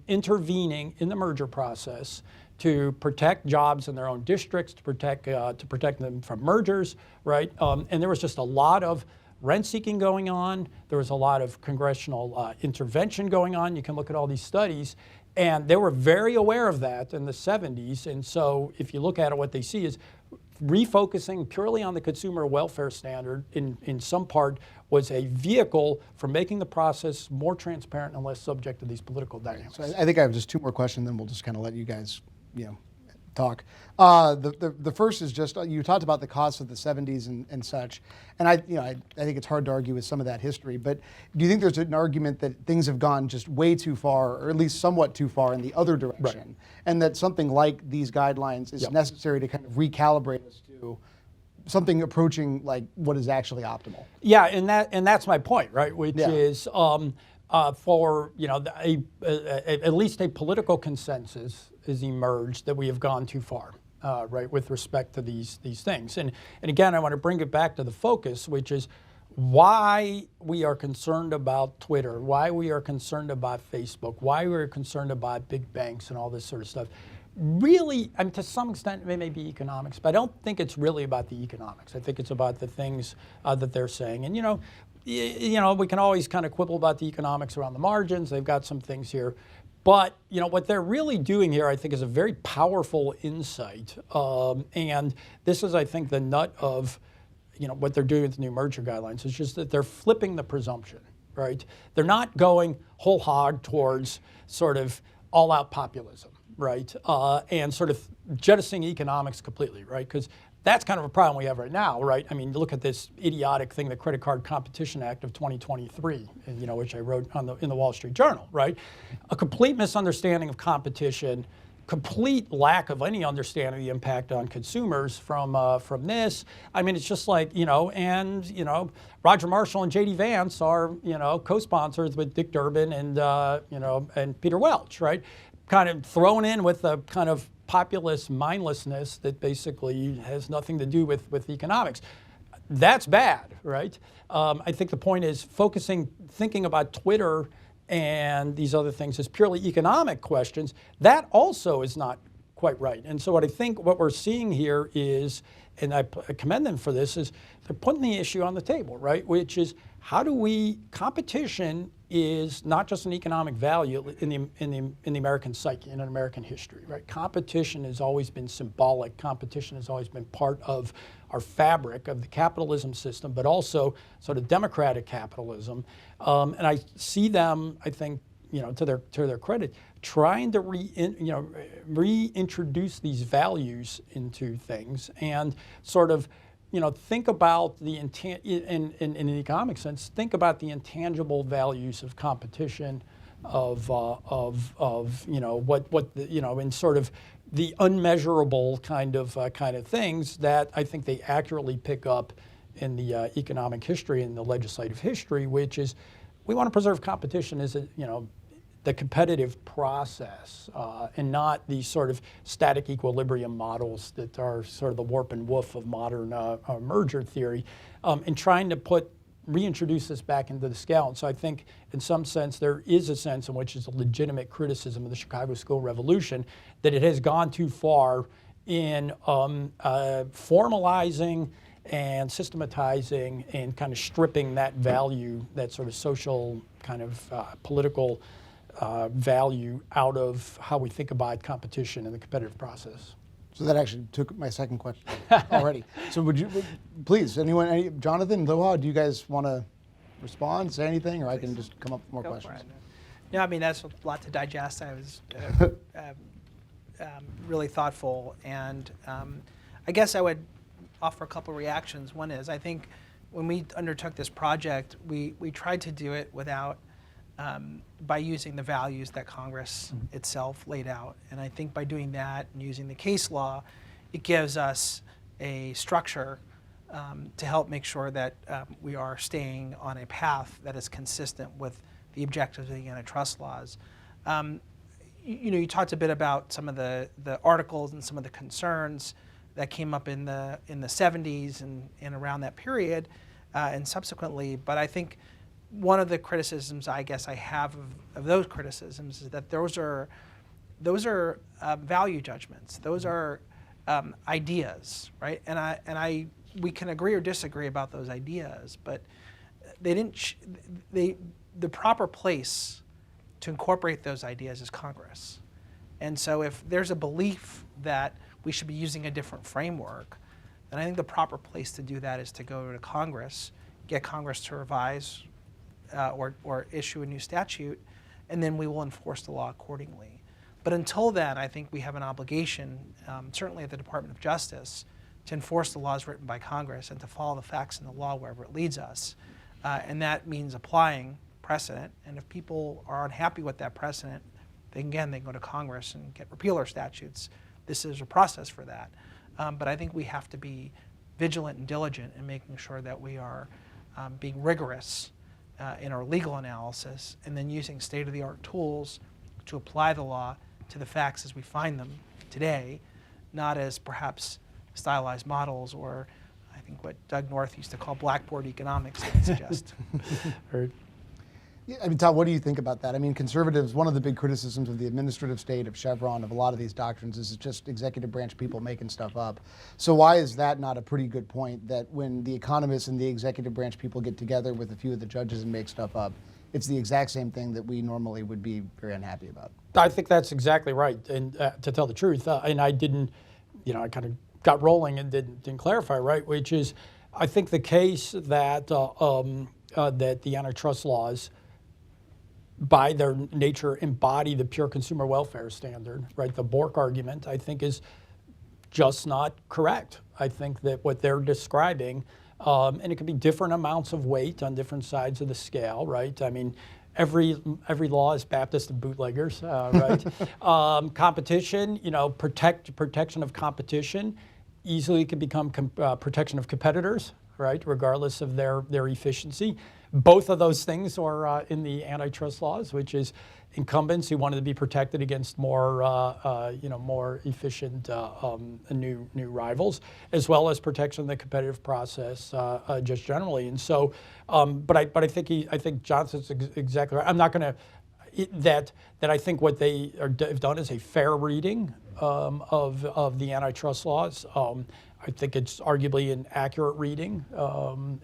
intervening in the merger process to protect jobs in their own districts, to protect them from mergers, right? And there was just a lot of rent seeking going on. There was a lot of congressional intervention going on. You can look at all these studies. And they were very aware of that in the 70s. And so if you look at it, what they see is refocusing purely on the consumer welfare standard in some part was a vehicle for making the process more transparent and less subject to these political dynamics. So I think I have just two more questions, then we'll just kind of let you guys, talk. The first is just, you talked about the costs of the 70s and such, and I think it's hard to argue with some of that history, but do you think there's an argument that things have gone just way too far, or at least somewhat too far in the other direction, right, and that something like these guidelines is necessary to kind of recalibrate us to something approaching like what is actually optimal? Yeah, and that's my point, right? Which is for at least a political consensus has emerged that we have gone too far, right, with respect to these things. And again, I want to bring it back to the focus, which is why we are concerned about Twitter, why we are concerned about Facebook, why we're concerned about big banks and all this sort of stuff. Really, I mean, to some extent, it may be economics, but I don't think it's really about the economics. I think it's about the things that they're saying. And we can always kind of quibble about the economics around the margins. They've got some things here. But what they're really doing here, I think, is a very powerful insight. And this is, I think, the nut of what they're doing with the new merger guidelines. It's just that they're flipping the presumption, right? They're not going whole hog towards sort of all-out populism, right? And sort of jettisoning economics completely, right? Because that's kind of a problem we have right now, right? I mean, look at this idiotic thing, the Credit Card Competition Act of 2023, which I wrote in the Wall Street Journal, right? A complete misunderstanding of competition, complete lack of any understanding of the impact on consumers from this. I mean, it's just like, Roger Marshall and J.D. Vance are, co-sponsors with Dick Durbin and Peter Welch, right? Kind of thrown in with a kind of populist mindlessness that basically has nothing to do with economics. That's bad, right? I think the point is thinking about Twitter and these other things as purely economic questions. That also is not quite right. And so what we're seeing here is, and I commend them for this, is they're putting the issue on the table, right? Which is, competition is not just an economic value in the American psyche, in American history, right? Competition has always been symbolic. Competition has always been part of our fabric of the capitalism system, but also sort of democratic capitalism. And I see them, I think, to their credit, trying to reintroduce these values into things and sort of think about in an economic sense, think about the intangible values of competition, of in sort of the unmeasurable kind of things that I think they accurately pick up in the economic history and the legislative history, which is we want to preserve competition as the competitive process and not these sort of static equilibrium models that are sort of the warp and woof of modern merger theory, and trying to reintroduce this back into the scale. And so I think in some sense there is a sense in which it's a legitimate criticism of the Chicago School Revolution that it has gone too far in formalizing and systematizing and kind of stripping that value, that sort of social kind of political value out of how we think about competition in the competitive process. So that actually took my second question already. So please, Jonathan, Doha, do you guys want to respond, say anything, or I can just come up with more Go for questions? it. No, I mean, that's a lot to digest. I was really thoughtful, and I guess I would offer a couple reactions. One is, I think when we undertook this project, we tried to do it without, by using the values that Congress itself laid out. And I think by doing that and using the case law, it gives us a structure to help make sure that we are staying on a path that is consistent with the objectives of the antitrust laws. You talked a bit about some of the articles and some of the concerns that came up in the 70s and around that period and subsequently. But I think one of the criticisms I guess I have of those criticisms is that those are value judgments. Those are ideas, right? And we can agree or disagree about those ideas, but the proper place to incorporate those ideas is Congress. And so if there's a belief that we should be using a different framework, then I think the proper place to do that is to go to Congress, get Congress to revise or issue a new statute, and then we will enforce the law accordingly. But until then, I think we have an obligation, certainly at the Department of Justice, to enforce the laws written by Congress and to follow the facts in the law wherever it leads us. And that means applying precedent. And if people are unhappy with that precedent, then again, they can go to Congress and get repealer statutes. This is a process for that. But I think we have to be vigilant and diligent in making sure that we are being rigorous in our legal analysis and then using state-of-the-art tools to apply the law to the facts as we find them today, not as perhaps stylized models or I think what Doug North used to call blackboard economics would suggest. Right. Yeah, I mean, Todd, what do you think about that? I mean, conservatives, one of the big criticisms of the administrative state, of Chevron, of a lot of these doctrines is it's just executive branch people making stuff up. So why is that not a pretty good point, that when the economists and the executive branch people get together with a few of the judges and make stuff up, it's the exact same thing that we normally would be very unhappy about? I think that's exactly right. And to tell the truth, and I didn't, I kind of got rolling and didn't clarify, right, which is I think the case that, that the antitrust laws by their nature embody the pure consumer welfare standard, right? The Bork argument, I think, is just not correct. I think that what they're describing, and it could be different amounts of weight on different sides of the scale, right? I mean, every law is Baptist and bootleggers, right? Competition, protection of competition easily can become protection of competitors, right? Regardless of their efficiency. Both of those things are in the antitrust laws, which is incumbents who wanted to be protected against more efficient new rivals, as well as protection of the competitive process just generally. And so, but I think Johnson's exactly right. I'm not going to that I think what they have done is a fair reading of the antitrust laws. I think it's arguably an accurate reading,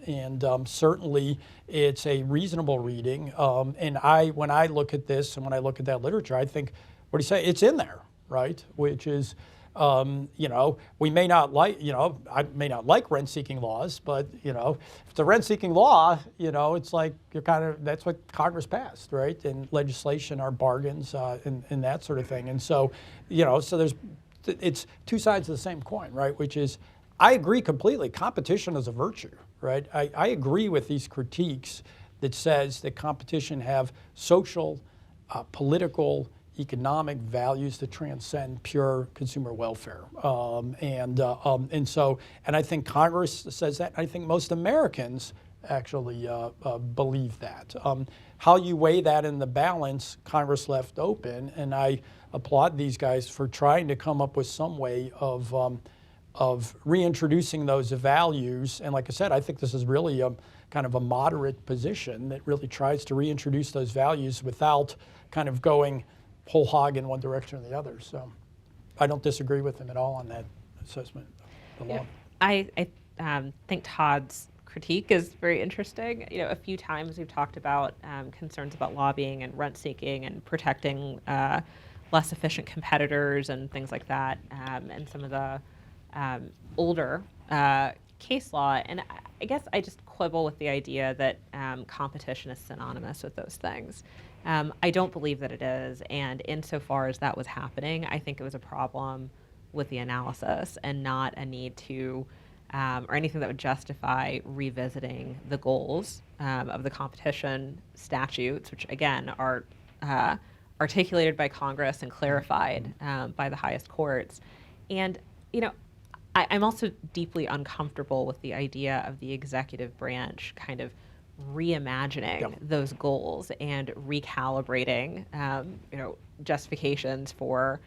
and certainly it's a reasonable reading. And when I look at this and when I look at that literature, I think, what do you say? It's in there, right? Which is, we may not like, I may not like rent-seeking laws, but if it's a rent-seeking law, it's like that's what Congress passed, right? And legislation are bargains and that sort of thing. And so, so it's two sides of the same coin, right? Which is, I agree completely. Competition is a virtue, right? I agree with these critiques that says that competition have social, political, economic values that transcend pure consumer welfare. And I think Congress says that. I think most Americans actually believe that. How you weigh that in the balance, Congress left open, and I applaud these guys for trying to come up with some way of reintroducing those values. And like I said, I think this is really a kind of a moderate position that really tries to reintroduce those values without kind of going whole hog in one direction or the other. So I don't disagree with them at all on that assessment of the law. I think Todd's critique is very interesting. You know, a few times we've talked about concerns about lobbying and rent seeking and protecting less efficient competitors and things like that, and some of the older case law. And I guess I just quibble with the idea that competition is synonymous with those things. I don't believe that it is, and insofar as that was happening, I think it was a problem with the analysis and not a need to, or anything that would justify revisiting the goals of the competition statutes, which again are articulated by Congress and clarified by the highest courts. And, you know, I'm also deeply uncomfortable with the idea of the executive branch kind of reimagining those goals and recalibrating, you know, justifications for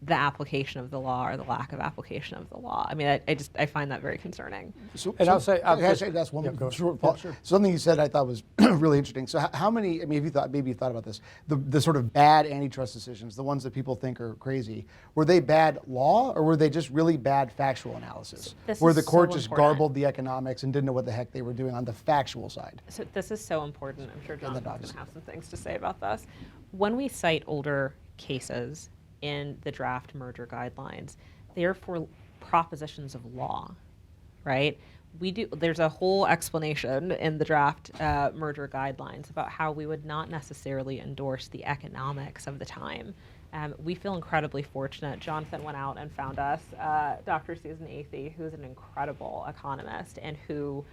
the application of the law or the lack of application of the law. I mean, I find that very concerning. And I'll say, that's one Sure. something you said I thought was really interesting. So how many, I mean, maybe you thought about this, the sort of bad antitrust decisions, the ones that people think are crazy, were they bad law or were they just really bad factual analysis? Where the court just garbled the economics and didn't know what the heck they were doing on the factual side? So this is so important. I'm sure Jonathan's going to have some things to say about this. When we cite older cases in the draft merger guidelines, they are for propositions of law, right? There's a whole explanation in the draft merger guidelines about how we would not necessarily endorse the economics of the time. We feel incredibly fortunate. Jonathan went out and found us Dr. Susan Athey, who's an incredible economist and who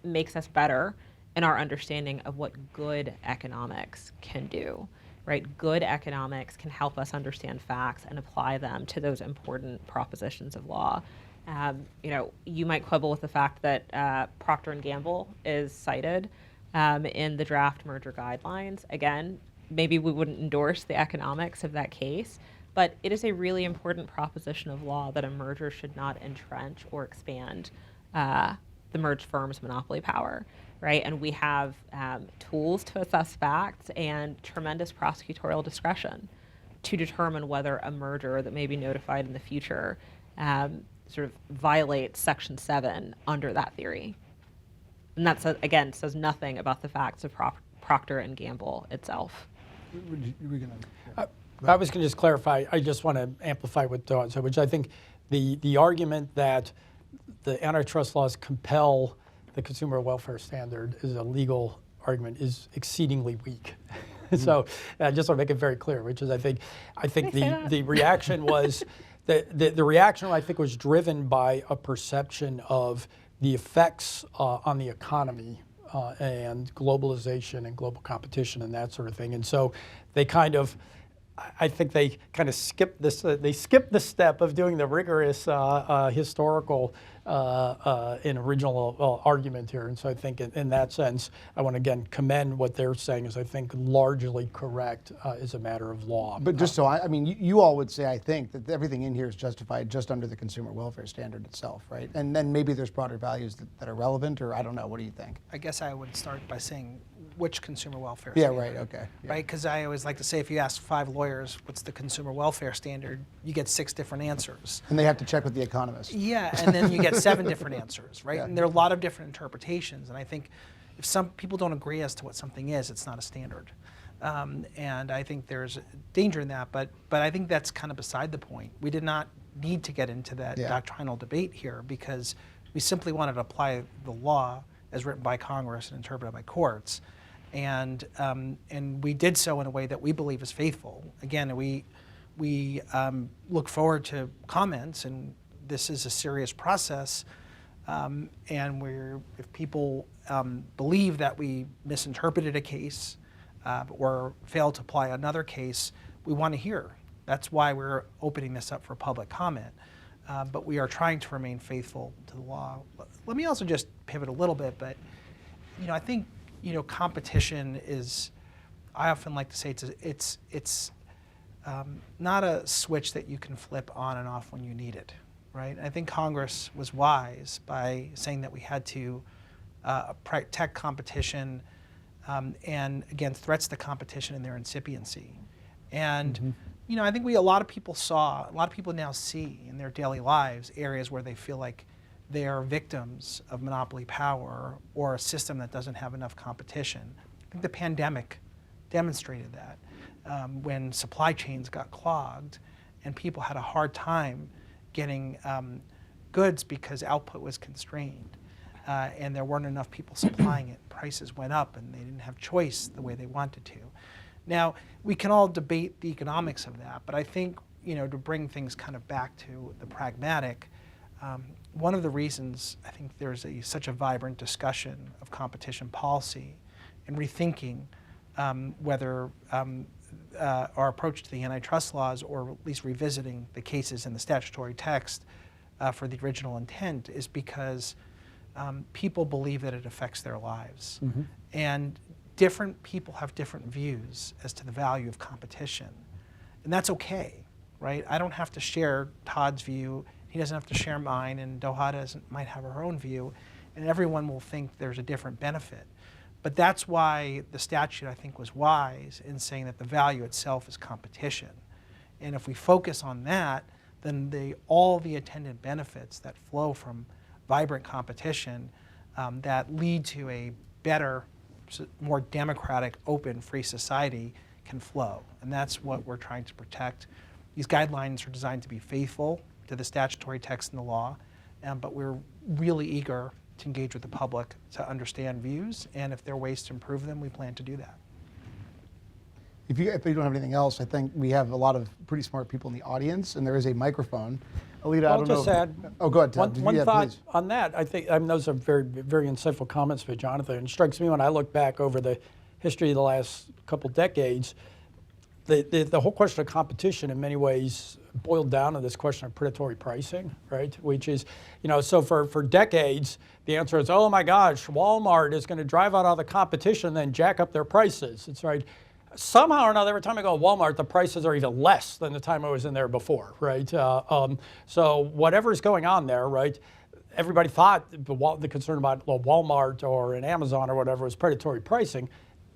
makes us better in our understanding of what good economics can do. Right? Good economics can help us understand facts and apply them to those important propositions of law. You know, you might quibble with the fact that Procter & Gamble is cited in the draft merger guidelines. Again, maybe we wouldn't endorse the economics of that case, but it is a really important proposition of law that a merger should not entrench or expand the merged firm's monopoly power. Right, and we have tools to assess facts and tremendous prosecutorial discretion to determine whether a merger that may be notified in the future sort of violates Section 7 under that theory. And that, again, says nothing about the facts of Procter & Gamble itself. I was going to just clarify. I just want to amplify what Todd said, which I think the argument that the antitrust laws compel the consumer welfare standard is a legal argument is exceedingly weak. So I just want to make it very clear, which is I think the reaction was the reaction I think was driven by a perception of the effects on the economy and globalization and global competition and that sort of thing. And so they kind of skipped this. They skipped the step of doing the rigorous historical and original argument here. And so I think in that sense, I want to again commend what they're saying is I think largely correct as a matter of law. But just so I mean, you all would say, I think, that everything in here is justified just under the consumer welfare standard itself, right? And then maybe there's broader values that are relevant, or I don't know. What do you think? I guess I would start by saying which consumer welfare Yeah, standard. right, okay. Yeah. Right, because I always like to say if you ask 5 lawyers what's the consumer welfare standard, you get 6 different answers. And they have to check with the economist. Yeah, and then you get 7 different answers, right? Yeah. And there are a lot of different interpretations, and I think if some people don't agree as to what something is, it's not a standard. And I think there's danger in that, but I think that's kind of beside the point. We did not need to get into that doctrinal debate here because we simply wanted to apply the law as written by Congress and interpreted by courts. And we did so in a way that we believe is faithful. Again, we look forward to comments, and this is a serious process. And if people believe that we misinterpreted a case or failed to apply another case, we want to hear. That's why we're opening this up for public comment. But we are trying to remain faithful to the law. Let me also just pivot a little bit, but I think competition is, I often like to say it's not a switch that you can flip on and off when you need it, right? I think Congress was wise by saying that we had to protect competition and against threats to competition and their incipiency. And I think a lot of people now see in their daily lives areas where they feel like they are victims of monopoly power or a system that doesn't have enough competition. I think the pandemic demonstrated that when supply chains got clogged and people had a hard time getting goods because output was constrained and there weren't enough people supplying it. Prices went up and they didn't have choice the way they wanted to. Now, we can all debate the economics of that, but I think, to bring things kind of back to the pragmatic, one of the reasons I think there's such a vibrant discussion of competition policy and rethinking whether our approach to the antitrust laws, or at least revisiting the cases in the statutory text for the original intent, is because people believe that it affects their lives. Mm-hmm. And different people have different views as to the value of competition. And that's okay, right? I don't have to share Todd's view. He doesn't have to share mine, and Doha might have her own view, and everyone will think there's a different benefit. But that's why the statute, I think, was wise in saying that the value itself is competition. And if we focus on that, then all the attendant benefits that flow from vibrant competition that lead to a better, more democratic, open, free society can flow. And that's what we're trying to protect. These guidelines are designed to be faithful to the statutory text in the law, but we're really eager to engage with the public to understand views, and if there are ways to improve them, we plan to do that. If you don't have anything else, I think we have a lot of pretty smart people in the audience, and there is a microphone. Alita, I don't know. I'll just add Oh, go ahead, Todd. one thought please. on that. I think those are very, very insightful comments by Jonathan. It strikes me when I look back over the history of the last couple decades, the whole question of competition in many ways boiled down to this question of predatory pricing, right? Which is, so for decades, the answer is, oh my gosh, Walmart is going to drive out all the competition and then jack up their prices. It's right. Somehow or another, every time I go to Walmart, the prices are even less than the time I was in there before, right? So whatever's going on there, right? Everybody thought the concern about Walmart or an Amazon or whatever was predatory pricing.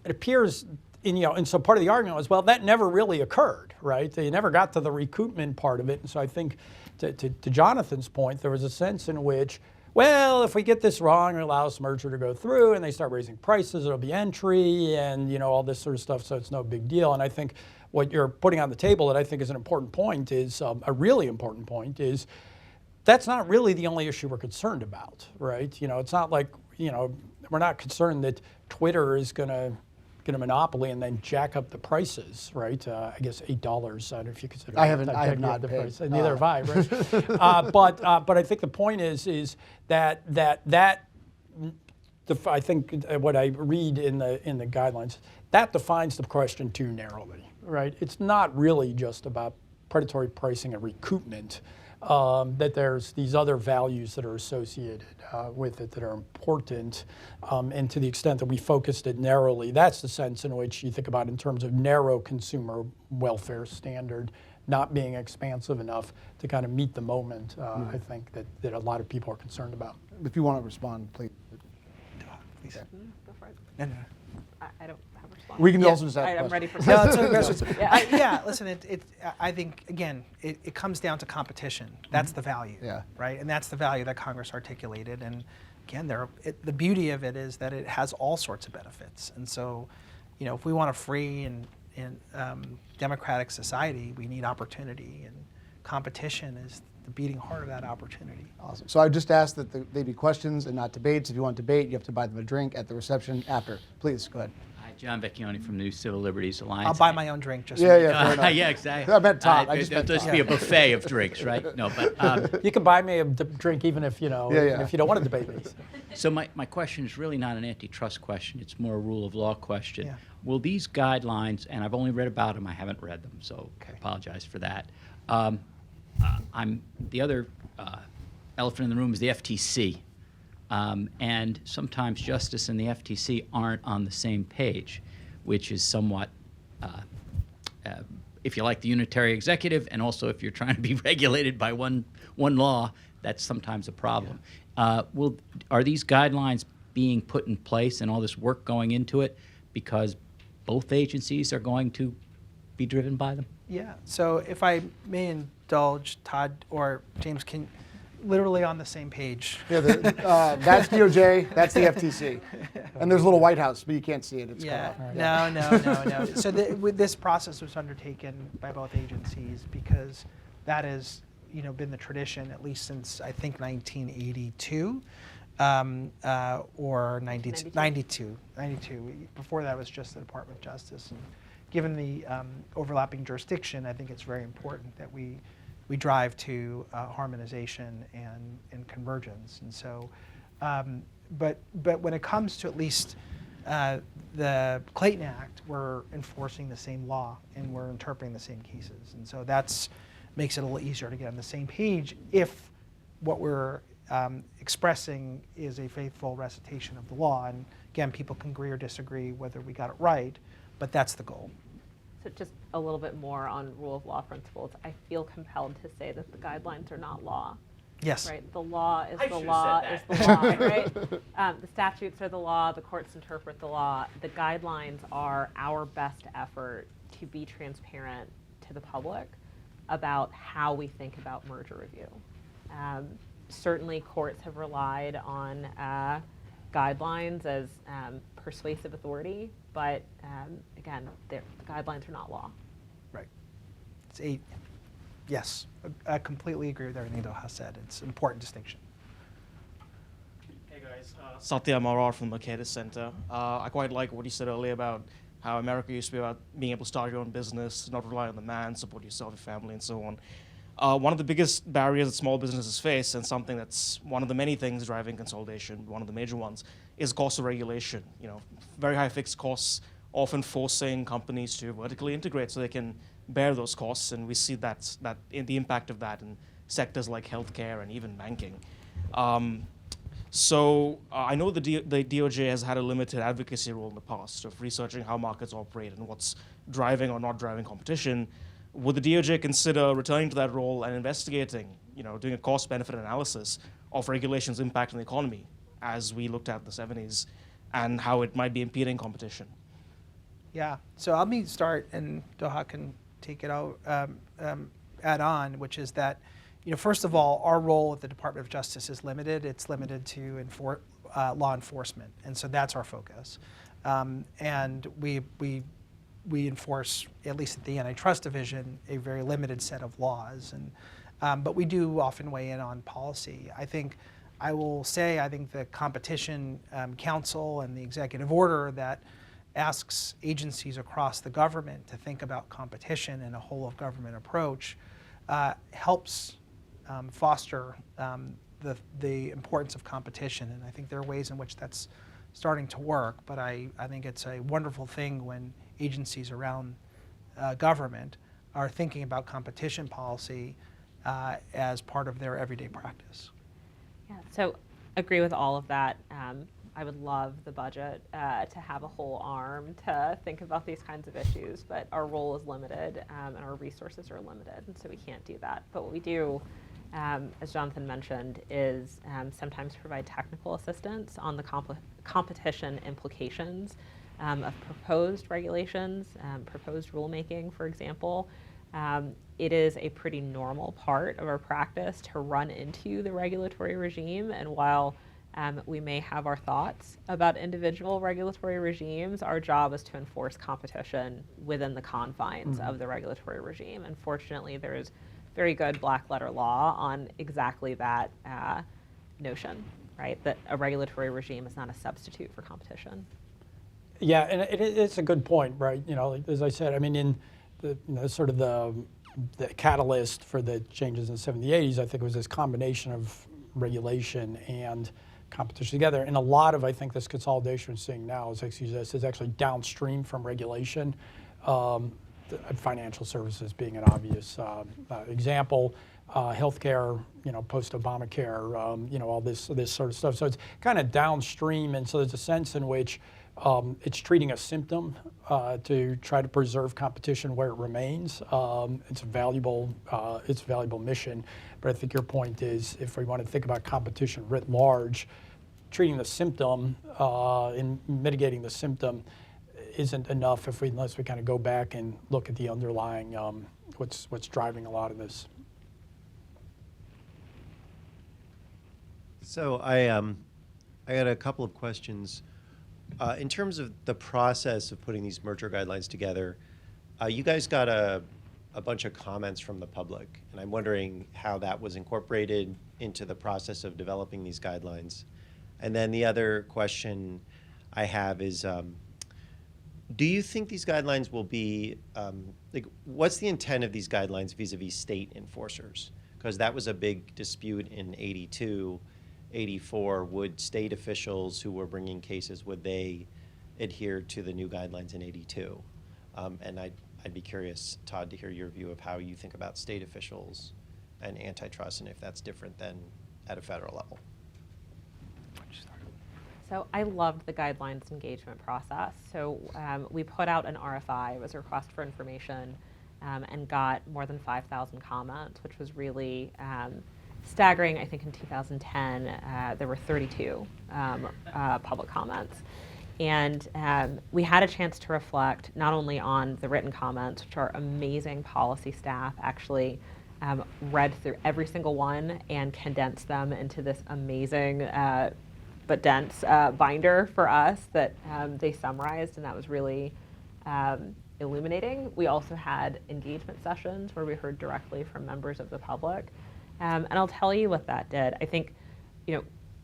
It appears, and so part of the argument was, well, that never really occurred, right? They never got to the recoupment part of it. And so I think, to Jonathan's point, there was a sense in which, well, if we get this wrong, it allows merger to go through and they start raising prices, it'll be entry and all this sort of stuff, so it's no big deal. And I think what you're putting on the table that I think is an important point is, a really important point is, that's not really the only issue we're concerned about, right? It's not like, we're not concerned that Twitter is going to get a monopoly and then jack up the prices, right? I guess $8. I don't know if you consider. I have not the paid. price. Neither have I, right? But I think the point is that I think what I read in the guidelines, that defines the question too narrowly, right? It's not really just about predatory pricing and recoupment. That there's these other values that are associated with it that are important, and to the extent that we focused it narrowly, that's the sense in which you think about in terms of narrow consumer welfare standard, not being expansive enough to kind of meet the moment, I think that a lot of people are concerned about. If you want to respond, please. Please. Go for it. No. I don't have a response. We can also just ask I'm ready for No, questions. it's listen, I think, again, it comes down to competition. That's the value, right? And that's the value that Congress articulated. And again, the beauty of it is that it has all sorts of benefits. And so, if we want a free and democratic society, we need opportunity, and competition is the beating heart of that opportunity. Awesome. So I just asked that they be questions and not debates. If you want debate, you have to buy them a drink at the reception after. Please, go ahead. Hi, John Vecchione from New Civil Liberties Alliance. I'll buy my own drink. Just fair enough. Yeah, exactly. I meant Todd. There'll just be a buffet of drinks, right? No, but You can buy me a drink even if if you don't want to debate me. so my question is really not an antitrust question. It's more a rule of law question. Yeah. Will these guidelines, and I've only read about them, I haven't read them, so I apologize for that. The other elephant in the room is the FTC. And sometimes justice and the FTC aren't on the same page, which is somewhat, if you like, the unitary executive, and also if you're trying to be regulated by one law, that's sometimes a problem. Are these guidelines being put in place and all this work going into it because both agencies are going to be driven by them? Yeah. So if I may indulge, Todd or James, literally on the same page. Yeah, that's DOJ, that's the FTC. And there's a little White House, but you can't see it. It's Yeah, cut off. no. So this process was undertaken by both agencies because that has, been the tradition at least since I think 1982 or 92. Before that was just the Department of Justice. And given the overlapping jurisdiction, I think it's very important that we drive to harmonization and convergence. And so, but when it comes to at least the Clayton Act, we're enforcing the same law and we're interpreting the same cases. And so that's makes it a little easier to get on the same page if what we're expressing is a faithful recitation of the law. And again, people can agree or disagree whether we got it right, but that's the goal. So just a little bit more on rule of law principles. I feel compelled to say that the guidelines are not law. Yes. Right. The law is I the should've law said is that. the law. Right. The statutes are the law. The courts interpret the law. The guidelines are our best effort to be transparent to the public about how we think about merger review. Certainly, courts have relied on guidelines as persuasive authority, but again, the guidelines are not law. Right. Yes, I completely agree with everything Doha said. It's an important distinction. Hey guys, Satya Marar from the Mekki Center. I quite like what you said earlier about how America used to be about being able to start your own business, not rely on the man, support yourself, your family, and so on. One of the biggest barriers that small businesses face, and something that's one of the many things driving consolidation, one of the major ones, is cost of regulation. Very high fixed costs, often forcing companies to vertically integrate so they can bear those costs, and we see that in the impact of that in sectors like healthcare and even banking. So I know the DOJ has had a limited advocacy role in the past of researching how markets operate and what's driving or not driving competition. Would the DOJ consider returning to that role and investigating, doing a cost-benefit analysis of regulation's impact on the economy, as we looked at the 70s, and how it might be impeding competition? Yeah. So let me start, and Doha can take it out, add on, which is that, first of all, our role at the Department of Justice is limited. It's limited to law enforcement, and so that's our focus. And we enforce, at least at the Antitrust Division, a very limited set of laws, but we do often weigh in on policy. I will say the Competition Council and the executive order that asks agencies across the government to think about competition and a whole of government approach helps foster the importance of competition. And I think there are ways in which that's starting to work, but I think it's a wonderful thing when agencies around government are thinking about competition policy as part of their everyday practice. Yeah, so agree with all of that. I would love the budget to have a whole arm to think about these kinds of issues, but our role is limited and our resources are limited, and so we can't do that. But what we do, as Jonathan mentioned, is sometimes provide technical assistance on the competition implications of proposed regulations, proposed rulemaking, for example. It is a pretty normal part of our practice to run into the regulatory regime, and while we may have our thoughts about individual regulatory regimes, our job is to enforce competition within the confines of the regulatory regime. And fortunately, there is very good black letter law on exactly that notion, right? That a regulatory regime is not a substitute for competition. Yeah, and it's a good point, right? As I said, in the sort of the catalyst for the changes in the 70s, 80s, I think it was this combination of regulation and competition together. And a lot of, I think, this consolidation we're seeing now is actually downstream from regulation. Financial services being an obvious example. Healthcare, post-Obamacare, all this sort of stuff. So it's kind of downstream, and so there's a sense in which it's treating a symptom to try to preserve competition where it remains. It's a valuable mission. But I think your point is, if we want to think about competition writ large, treating the symptom and mitigating the symptom isn't enough unless we kind of go back and look at the underlying what's driving a lot of this. So I got a couple of questions. In terms of the process of putting these merger guidelines together, you guys got a bunch of comments from the public, and I'm wondering how that was incorporated into the process of developing these guidelines. And then the other question I have is, do you think these guidelines will be, what's the intent of these guidelines vis-a-vis state enforcers? Because that was a big dispute in 82, 84. Would state officials who were bringing cases, would they adhere to the new guidelines in 82? And I'd be curious, Todd, to hear your view of how you think about state officials and antitrust, and if that's different than at a federal level. So I loved the guidelines engagement process. So we put out an RFI, it was a request for information, and got more than 5,000 comments, which was really staggering. I think in 2010, there were 32 public comments. And we had a chance to reflect not only on the written comments, which our amazing policy staff actually read through every single one and condensed them into this amazing but dense binder for us that they summarized, and that was really illuminating. We also had engagement sessions where we heard directly from members of the public. And I'll tell you what that did. I think,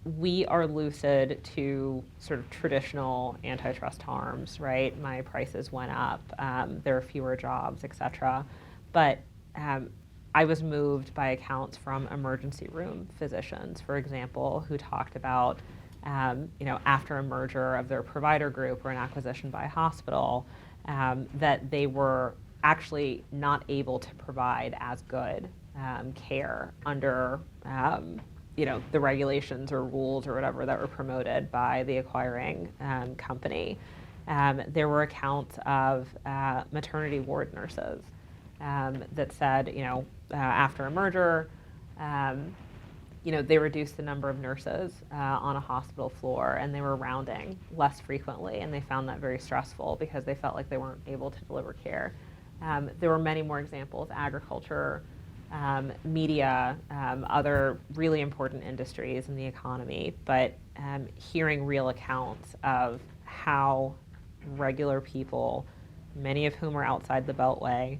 we are lucid to sort of traditional antitrust harms, right? My prices went up, there are fewer jobs, et cetera. But I was moved by accounts from emergency room physicians, for example, who talked about, after a merger of their provider group or an acquisition by a hospital, that they were actually not able to provide as good care under the regulations or rules or whatever that were promoted by the acquiring company. There were accounts of maternity ward nurses that said, after a merger, they reduced the number of nurses on a hospital floor, and they were rounding less frequently, and they found that very stressful because they felt like they weren't able to deliver care. There were many more examples: agriculture, media, other really important industries in the economy, but hearing real accounts of how regular people, many of whom are outside the Beltway,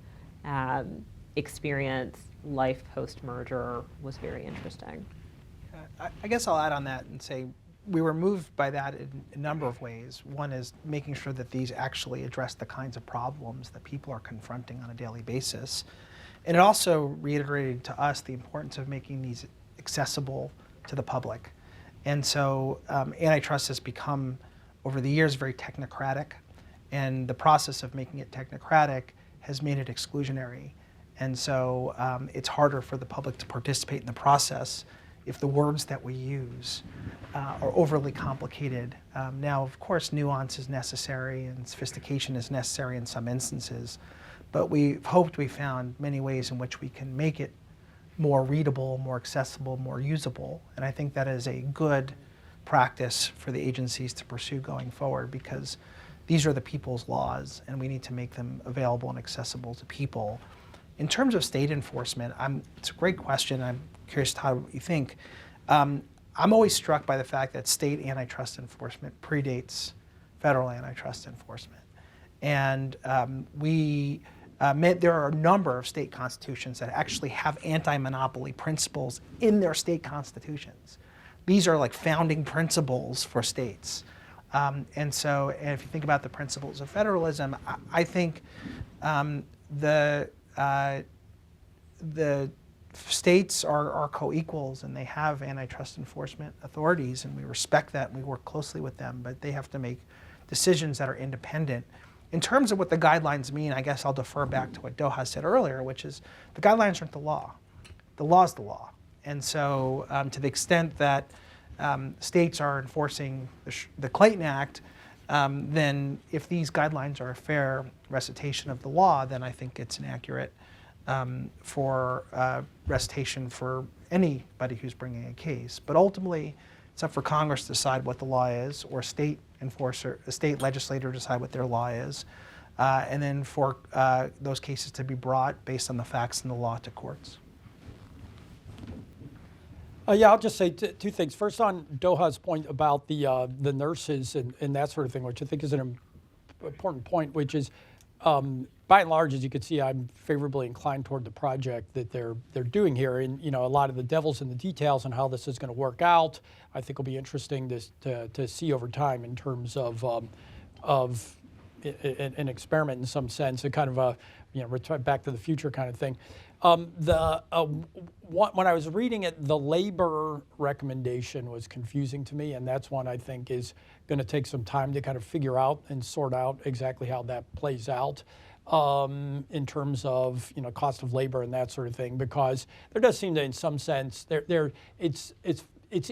experience life post-merger was very interesting. I guess I'll add on that and say we were moved by that in a number of ways. One is making sure that these actually address the kinds of problems that people are confronting on a daily basis. And it also reiterated to us the importance of making these accessible to the public. And so antitrust has become, over the years, very technocratic. And the process of making it technocratic has made it exclusionary. And so it's harder for the public to participate in the process if the words that we use are overly complicated. Now, of course, nuance is necessary and sophistication is necessary in some instances. But we've hoped we found many ways in which we can make it more readable, more accessible, more usable. And I think that is a good practice for the agencies to pursue going forward, because these are the people's laws and we need to make them available and accessible to people. In terms of state enforcement, it's a great question. I'm curious, Todd, what you think. I'm always struck by the fact that state antitrust enforcement predates federal antitrust enforcement. And there are a number of state constitutions that actually have anti-monopoly principles in their state constitutions. These are like founding principles for states. And if you think about the principles of federalism, I think the states are co-equals and they have antitrust enforcement authorities, and we respect that and we work closely with them, but they have to make decisions that are independent. In terms of what the guidelines mean, I guess I'll defer back to what Doha said earlier, which is the guidelines aren't the law. The law is the law. And so to the extent that states are enforcing the Clayton Act, then if these guidelines are a fair recitation of the law, then I think it's an accurate recitation for anybody who's bringing a case. But ultimately, it's up for Congress to decide what the law is, or a state legislator to decide what their law is, and then for those cases to be brought based on the facts and the law to courts. Yeah, I'll just say two things. First, on Doha's point about the nurses and that sort of thing, which I think is an important point, which is, by and large, as you can see, I'm favorably inclined toward the project that they're doing here. And a lot of the devil's in the details on how this is going to work out, I think will be interesting to see over time in terms of an experiment in some sense, a kind of a return back to the future kind of thing. When I was reading it, the labor recommendation was confusing to me, and that's one I think is going to take some time to kind of figure out and sort out exactly how that plays out in terms of cost of labor and that sort of thing, because there does seem to, in some sense, it's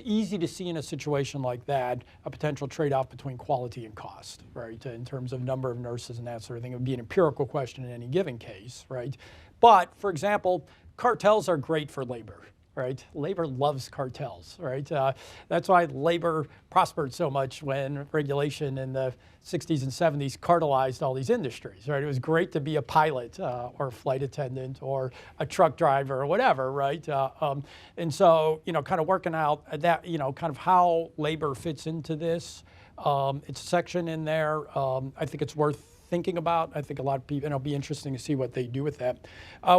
easy to see in a situation like that a potential trade-off between quality and cost, right? In terms of number of nurses and that sort of thing. It would be an empirical question in any given case, right? But, for example, cartels are great for labor, right? Labor loves cartels, right? That's why labor prospered so much when regulation in the 60s and 70s cartelized all these industries, right? It was great to be a pilot or a flight attendant or a truck driver or whatever, right? And so, kind of working out that, kind of how labor fits into this. It's a section in there. I think it's worth thinking about. I think a lot of people, and it'll be interesting to see what they do with that.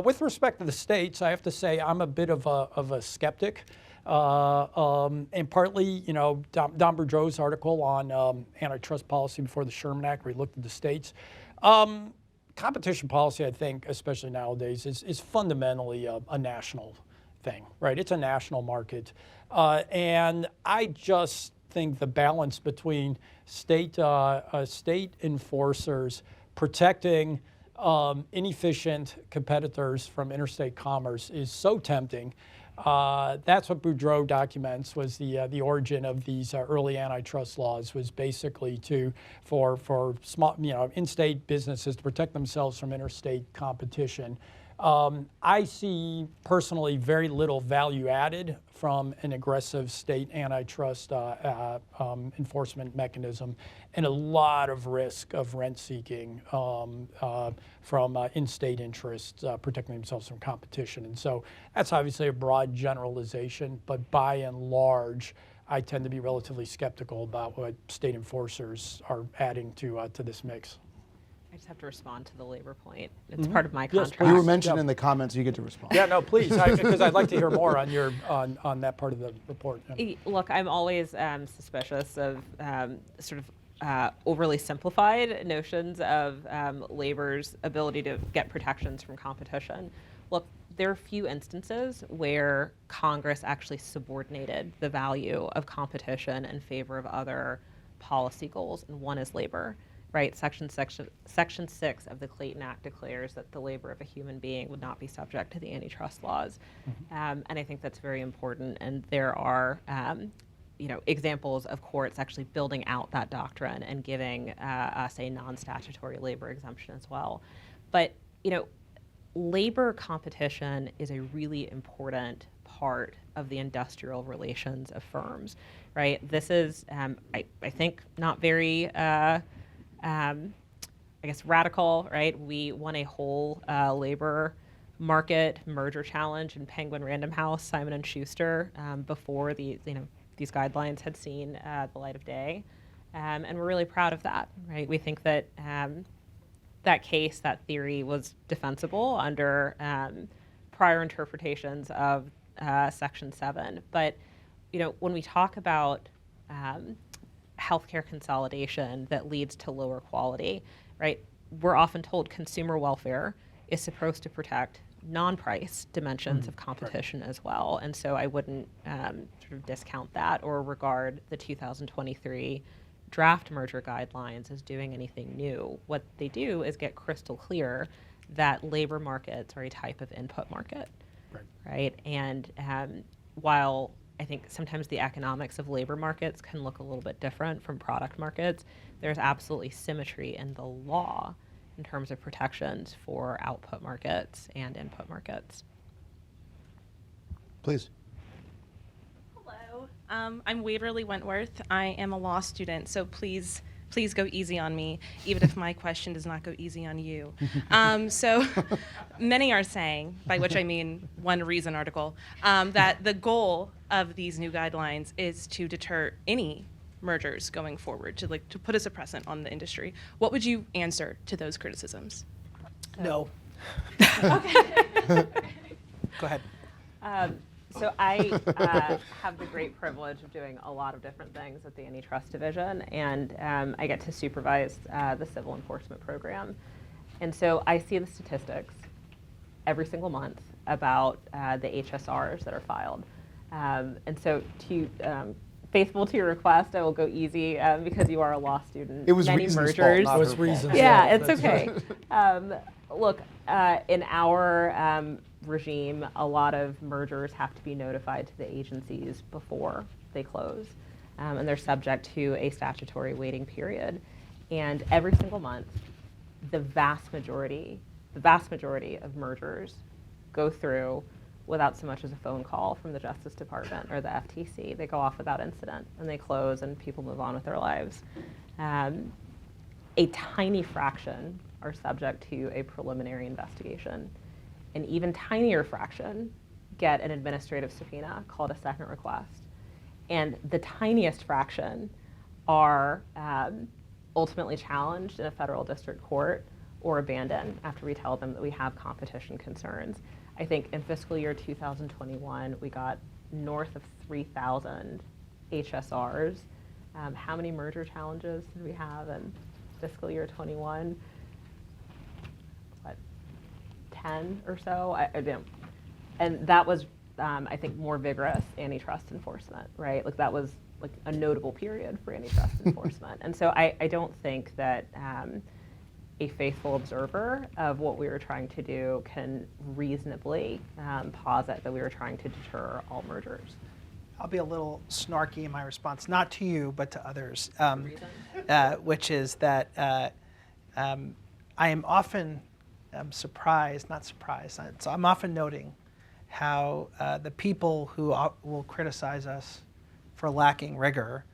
With respect to the states, I have to say I'm a bit of a skeptic. And partly, Don Boudreau's article on antitrust policy before the Sherman Act, where he looked at the states. Competition policy, I think, especially nowadays, is fundamentally a national thing, right? It's a national market. And I just think the balance between state enforcers protecting inefficient competitors from interstate commerce is so tempting. That's what Boudreau documents was the origin of these early antitrust laws, was basically for small in-state businesses to protect themselves from interstate competition. I see personally very little value added from an aggressive state antitrust enforcement mechanism, and a lot of risk of rent seeking from in-state interests protecting themselves from competition. And so that's obviously a broad generalization, but by and large, I tend to be relatively skeptical about what state enforcers are adding to this mix. I just have to respond to the labor point. It's part of my Yes, contract. You were mentioned in the comments, you get to respond. Yeah, no, please, because I'd like to hear more on on that part of the report. Look, I'm always suspicious of overly simplified notions of labor's ability to get protections from competition. Look, there are few instances where Congress actually subordinated the value of competition in favor of other policy goals, and one is labor. Right, Section 6 of the Clayton Act declares that the labor of a human being would not be subject to the antitrust laws, and I think that's very important. And there are, examples of courts actually building out that doctrine and giving us a non-statutory labor exemption as well. But labor competition is a really important part of the industrial relations of firms. Right, this is, I think, not very. Radical, right? We won a whole labor market merger challenge in Penguin Random House, Simon & Schuster, before these guidelines had seen the light of day. And we're really proud of that, right? We think that that case, that theory was defensible under prior interpretations of Section 7. But, when we talk about healthcare consolidation that leads to lower quality, right? We're often told consumer welfare is supposed to protect non-price dimensions of competition as well. And so I wouldn't sort of discount that or regard the 2023 draft merger guidelines as doing anything new. What they do is get crystal clear that labor markets are a type of input market, right? And while I think sometimes the economics of labor markets can look a little bit different from product markets, there's absolutely symmetry in the law in terms of protections for output markets and input markets. Please. Hello, I'm Waverly Wentworth. I am a law student, so please please go easy on me, even if my question does not go easy on you. So many are saying, by which I mean one Reason article, that the goal of these new guidelines is to deter any mergers going forward, to put a suppressant on the industry. What would you answer to those criticisms? No. Okay. Go ahead. So I have the great privilege of doing a lot of different things at the Antitrust Division, and I get to supervise the civil enforcement program. And so I see the statistics every single month about the HSRs that are filed. And so faithful to your request, I will go easy because you are a law student. It was Many Reason's fault, mergers. not It was her fault. Reason's Yeah, fault. it's That's okay. Look, in our regime, a lot of mergers have to be notified to the agencies before they close, and they're subject to a statutory waiting period. And every single month, the vast majority of mergers go through without so much as a phone call from the Justice Department or the FTC. They go off without incident, and they close, and people move on with their lives. A tiny fraction are subject to a preliminary investigation. An even tinier fraction get an administrative subpoena called a second request. And the tiniest fraction are ultimately challenged in a federal district court or abandoned after we tell them that we have competition concerns. I think in fiscal year 2021, we got north of 3,000 HSRs. How many merger challenges did we have in fiscal year 21? What, 10 or so? I don't. And that was, I think, more vigorous antitrust enforcement, right? Like that was like a notable period for antitrust enforcement. And so I don't think that a faithful observer of what we were trying to do can reasonably posit that we were trying to deter all mergers. I'll be a little snarky in my response, not to you, but to others, which is that I am often so I'm often noting how the people who will criticize us for lacking rigor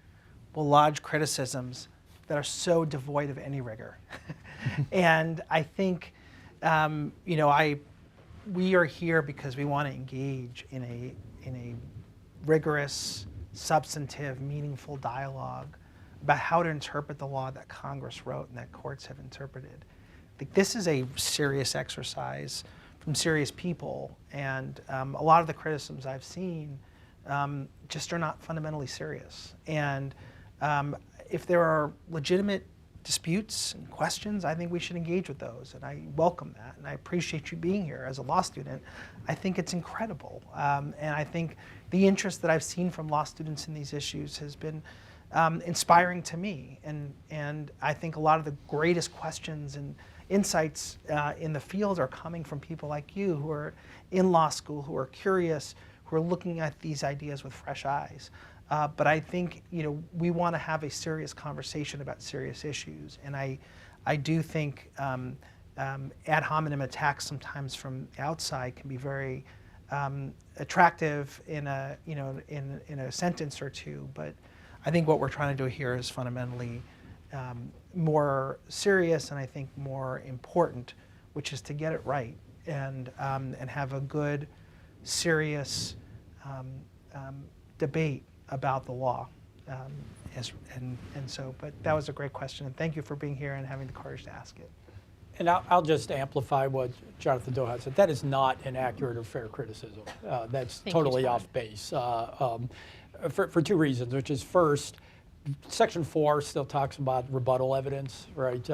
will lodge criticisms that are so devoid of any rigor. And I think, we are here because we want to engage in a rigorous, substantive, meaningful dialogue about how to interpret the law that Congress wrote and that courts have interpreted. I think this is a serious exercise from serious people, and a lot of the criticisms I've seen just are not fundamentally serious. And if there are legitimate disputes and questions, I think we should engage with those, and I welcome that, and I appreciate you being here as a law student. I think it's incredible, and I think the interest that I've seen from law students in these issues has been inspiring to me, and I think a lot of the greatest questions and insights in the field are coming from people like you who are in law school, who are curious, who are looking at these ideas with fresh eyes. But I think we want to have a serious conversation about serious issues, and I do think ad hominem attacks sometimes from the outside can be very attractive in a in a sentence or two. But I think what we're trying to do here is fundamentally more serious, and I think more important, which is to get it right and have a good, serious debate about the law. But that was a great question, and thank you for being here and having the courage to ask it. And I'll just amplify what Jonathan Doha said. That is not an accurate or fair criticism. That's totally off base for two reasons, which is first, Section 4 still talks about rebuttal evidence, right,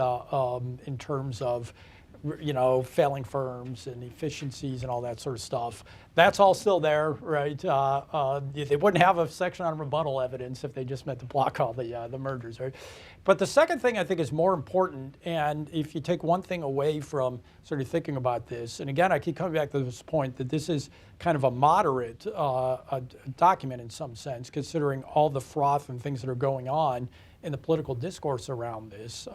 in terms of failing firms and efficiencies and all that sort of stuff. That's all still there, right? They wouldn't have a section on rebuttal evidence if they just meant to block all the mergers, right? But the second thing I think is more important, and if you take one thing away from sort of thinking about this, and again, I keep coming back to this point that this is kind of a moderate document in some sense, considering all the froth and things that are going on in the political discourse around this.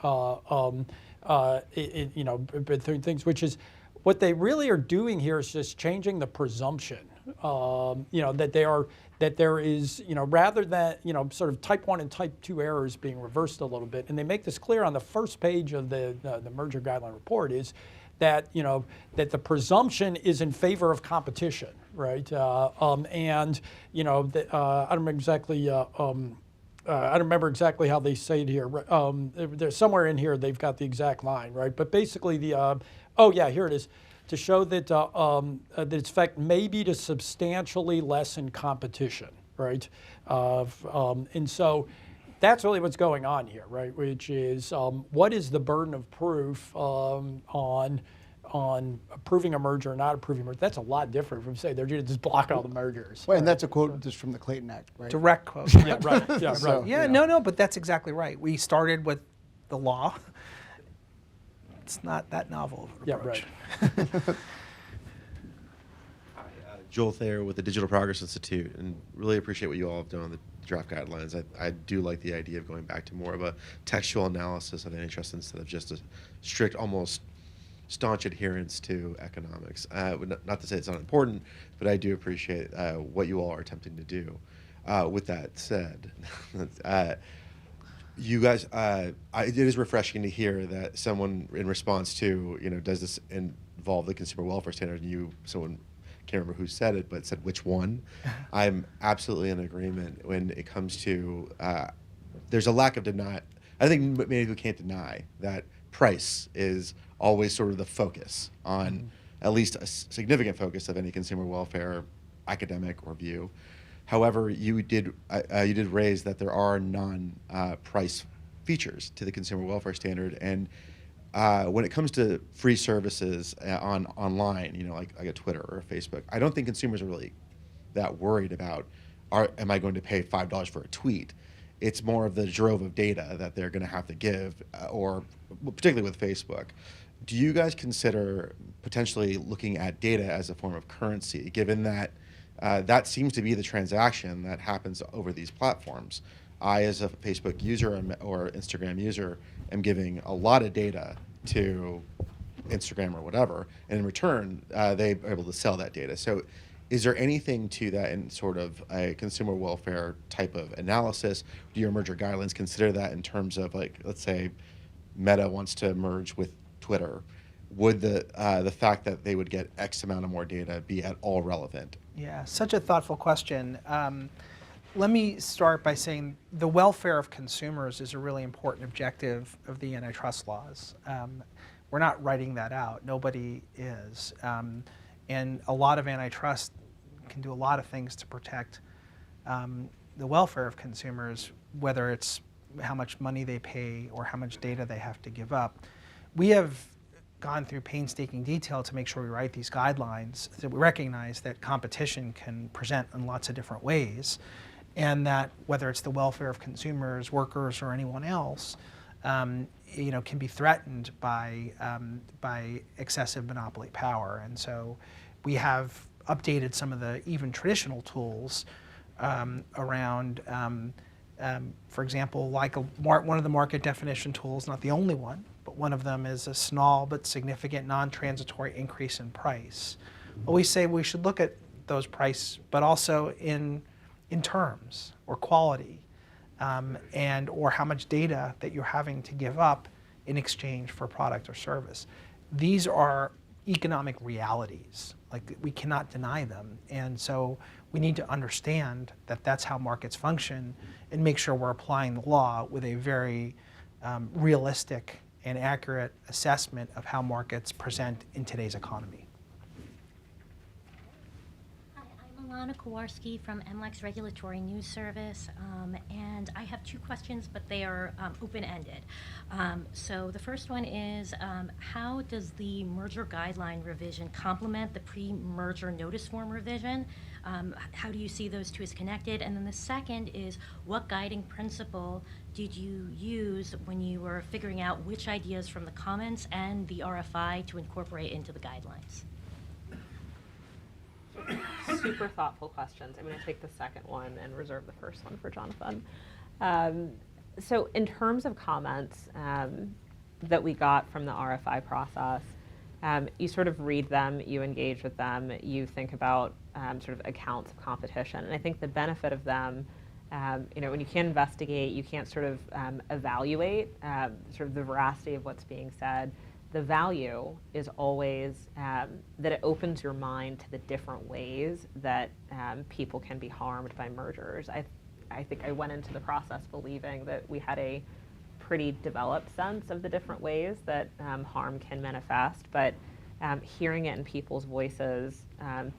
Things, which is what they really are doing here is just changing the presumption, that there is, rather than, sort of type 1 and type 2 errors being reversed a little bit. And they make this clear on the first page of the merger guideline report is that, that the presumption is in favor of competition, right? I don't remember exactly, I don't remember exactly how they say it here. There's somewhere in here they've got the exact line, right? But basically here it is. To show that, that its effect may be to substantially lessen competition, right? And so that's really what's going on here, right? Which is what is the burden of proof on approving a merger or not approving a merger? That's a lot different from saying they're going to just block all the mergers. Well, and that's a quote just from the Clayton Act, right? Direct quote. Yeah, right. Yeah, right. So, Yeah, no, but that's exactly right. We started with the law. It's not that novel of an approach. Yeah, right. Joel Thayer with the Digital Progress Institute, and really appreciate what you all have done on the draft guidelines. I do like the idea of going back to more of a textual analysis of antitrust instead of just a strict, almost staunch adherence to economics. Not to say it's not important, but I do appreciate what you all are attempting to do. With that said, you guys, it is refreshing to hear that someone, in response to, does this involve the consumer welfare standard, and someone, can't remember who said it, but said which one. I'm absolutely in agreement when it comes to, there's a lack of deny. I think many people can't deny that price is always sort of the focus on, at least a significant focus of any consumer welfare academic or view. However, you did raise that there are non-price features to the consumer welfare standard, and when it comes to free services online, like a Twitter or a Facebook, I don't think consumers are really that worried about, am I going to pay $5 for a tweet? It's more of the drove of data that they're going to have to give, or particularly with Facebook. Do you guys consider potentially looking at data as a form of currency, given that that seems to be the transaction that happens over these platforms? I, as a Facebook user or Instagram user, am giving a lot of data to Instagram or whatever, and in return, they are able to sell that data. So is there anything to that in sort of a consumer welfare type of analysis? Do your merger guidelines consider that in terms of, like, let's say Meta wants to merge with Twitter? Would the fact that they would get X amount of more data be at all relevant? Yeah, such a thoughtful question. Let me start by saying the welfare of consumers is a really important objective of the antitrust laws. We're not writing that out. Nobody is. And a lot of antitrust can do a lot of things to protect the welfare of consumers, whether it's how much money they pay or how much data they have to give up. We have gone through painstaking detail to make sure we write these guidelines, that we recognize that competition can present in lots of different ways, and that whether it's the welfare of consumers, workers, or anyone else, can be threatened by excessive monopoly power. And so we have updated some of the even traditional tools around, for example, like one of the market definition tools, not the only one, but one of them is a small but significant non-transitory increase in price. Well, we say we should look at those price, but also in terms or quality, or how much data that you're having to give up in exchange for product or service. These are economic realities. Like, we cannot deny them. And so we need to understand that that's how markets function and make sure we're applying the law with a very realistic and accurate assessment of how markets present in today's economy. Hi, I'm Alana Kowarski from MLEX Regulatory News Service, and I have two questions, but they are open-ended. So the first one is, how does the merger guideline revision complement the pre-merger notice form revision? How do you see those two as connected? And then the second is, what guiding principle did you use when you were figuring out which ideas from the comments and the RFI to incorporate into the guidelines? Super thoughtful questions. I'm going to take the second one and reserve the first one for Jonathan. So in terms of comments that we got from the RFI process, you sort of read them, you engage with them, you think about sort of accounts of competition. And I think the benefit of them, when you can't investigate, you can't sort of evaluate sort of the veracity of what's being said. The value is always that it opens your mind to the different ways that people can be harmed by mergers. I think I went into the process believing that we had a pretty developed sense of the different ways that harm can manifest, but hearing it in people's voices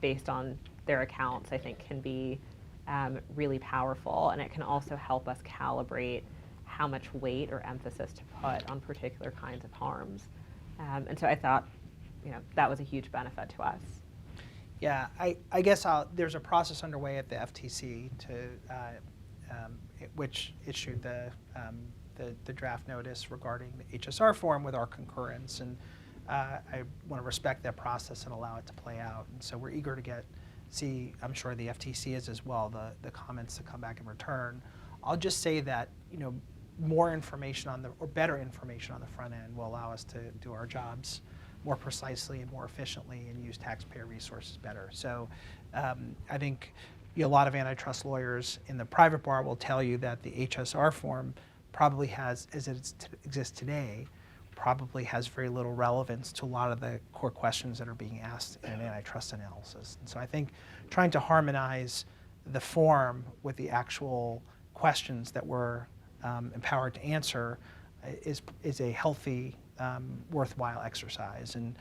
based on their accounts, I think can be really powerful, and it can also help us calibrate how much weight or emphasis to put on particular kinds of harms. And so I thought, that was a huge benefit to us. Yeah, I guess there's a process underway at the FTC which issued the draft notice regarding the HSR form with our concurrence, and I want to respect that process and allow it to play out. And so we're eager to see, I'm sure the FTC is as well, the comments that come back in return. I'll just say that, more information or better information on the front end will allow us to do our jobs more precisely and more efficiently and use taxpayer resources better. So I think a lot of antitrust lawyers in the private bar will tell you that the HSR form probably has, as it exists today, probably has very little relevance to a lot of the core questions that are being asked in an antitrust analysis. And so I think trying to harmonize the form with the actual questions that we're empowered to answer is a healthy, worthwhile exercise. And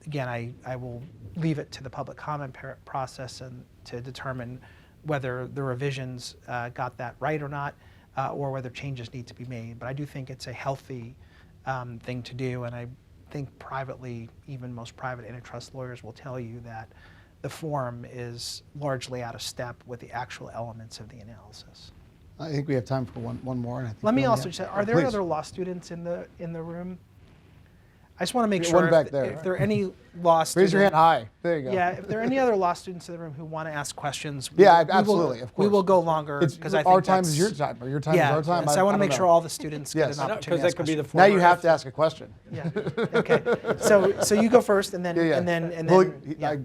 again, I will leave it to the public comment process and to determine whether the revisions got that right or not, or whether changes need to be made. But I do think it's a healthy thing to do, and I think privately, even most private antitrust lawyers will tell you that the form is largely out of step with the actual elements of the analysis. I think we have time for one more. And I think Let me we only also have- check, are there Please. other law students in the room? I just want to make Yeah, sure one back if, there. if there are any law students. Raise your hand high. There you go. Yeah, if there are any other law students in the room who want to ask questions, Yeah, absolutely, of we will course. go longer It's because I think our time is that's- your time, or your time yeah, is our time. So I want to don't make sure know. all the students Yes. get an I know, opportunity because to that ask could be the questions. Now you former have to ask a question. Yeah. Okay. So you go first, and then Yeah. and then Well, yeah.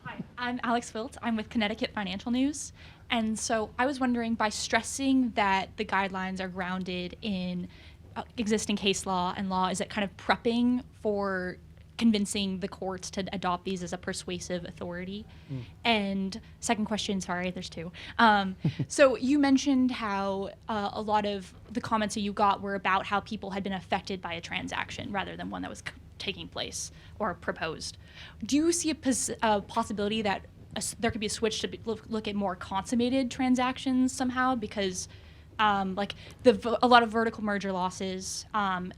Hi, I'm Alex Filt. I'm with Connecticut Financial News. And so I was wondering, by stressing that the guidelines are grounded in existing case law and law, is it kind of prepping for convincing the courts to adopt these as a persuasive authority? And second question, sorry, there's two. So you mentioned how a lot of the comments that you got were about how people had been affected by a transaction rather than one that was taking place or proposed. Do you see a possibility that there could be a switch to look at more consummated transactions somehow? Because like a lot of vertical merger losses, and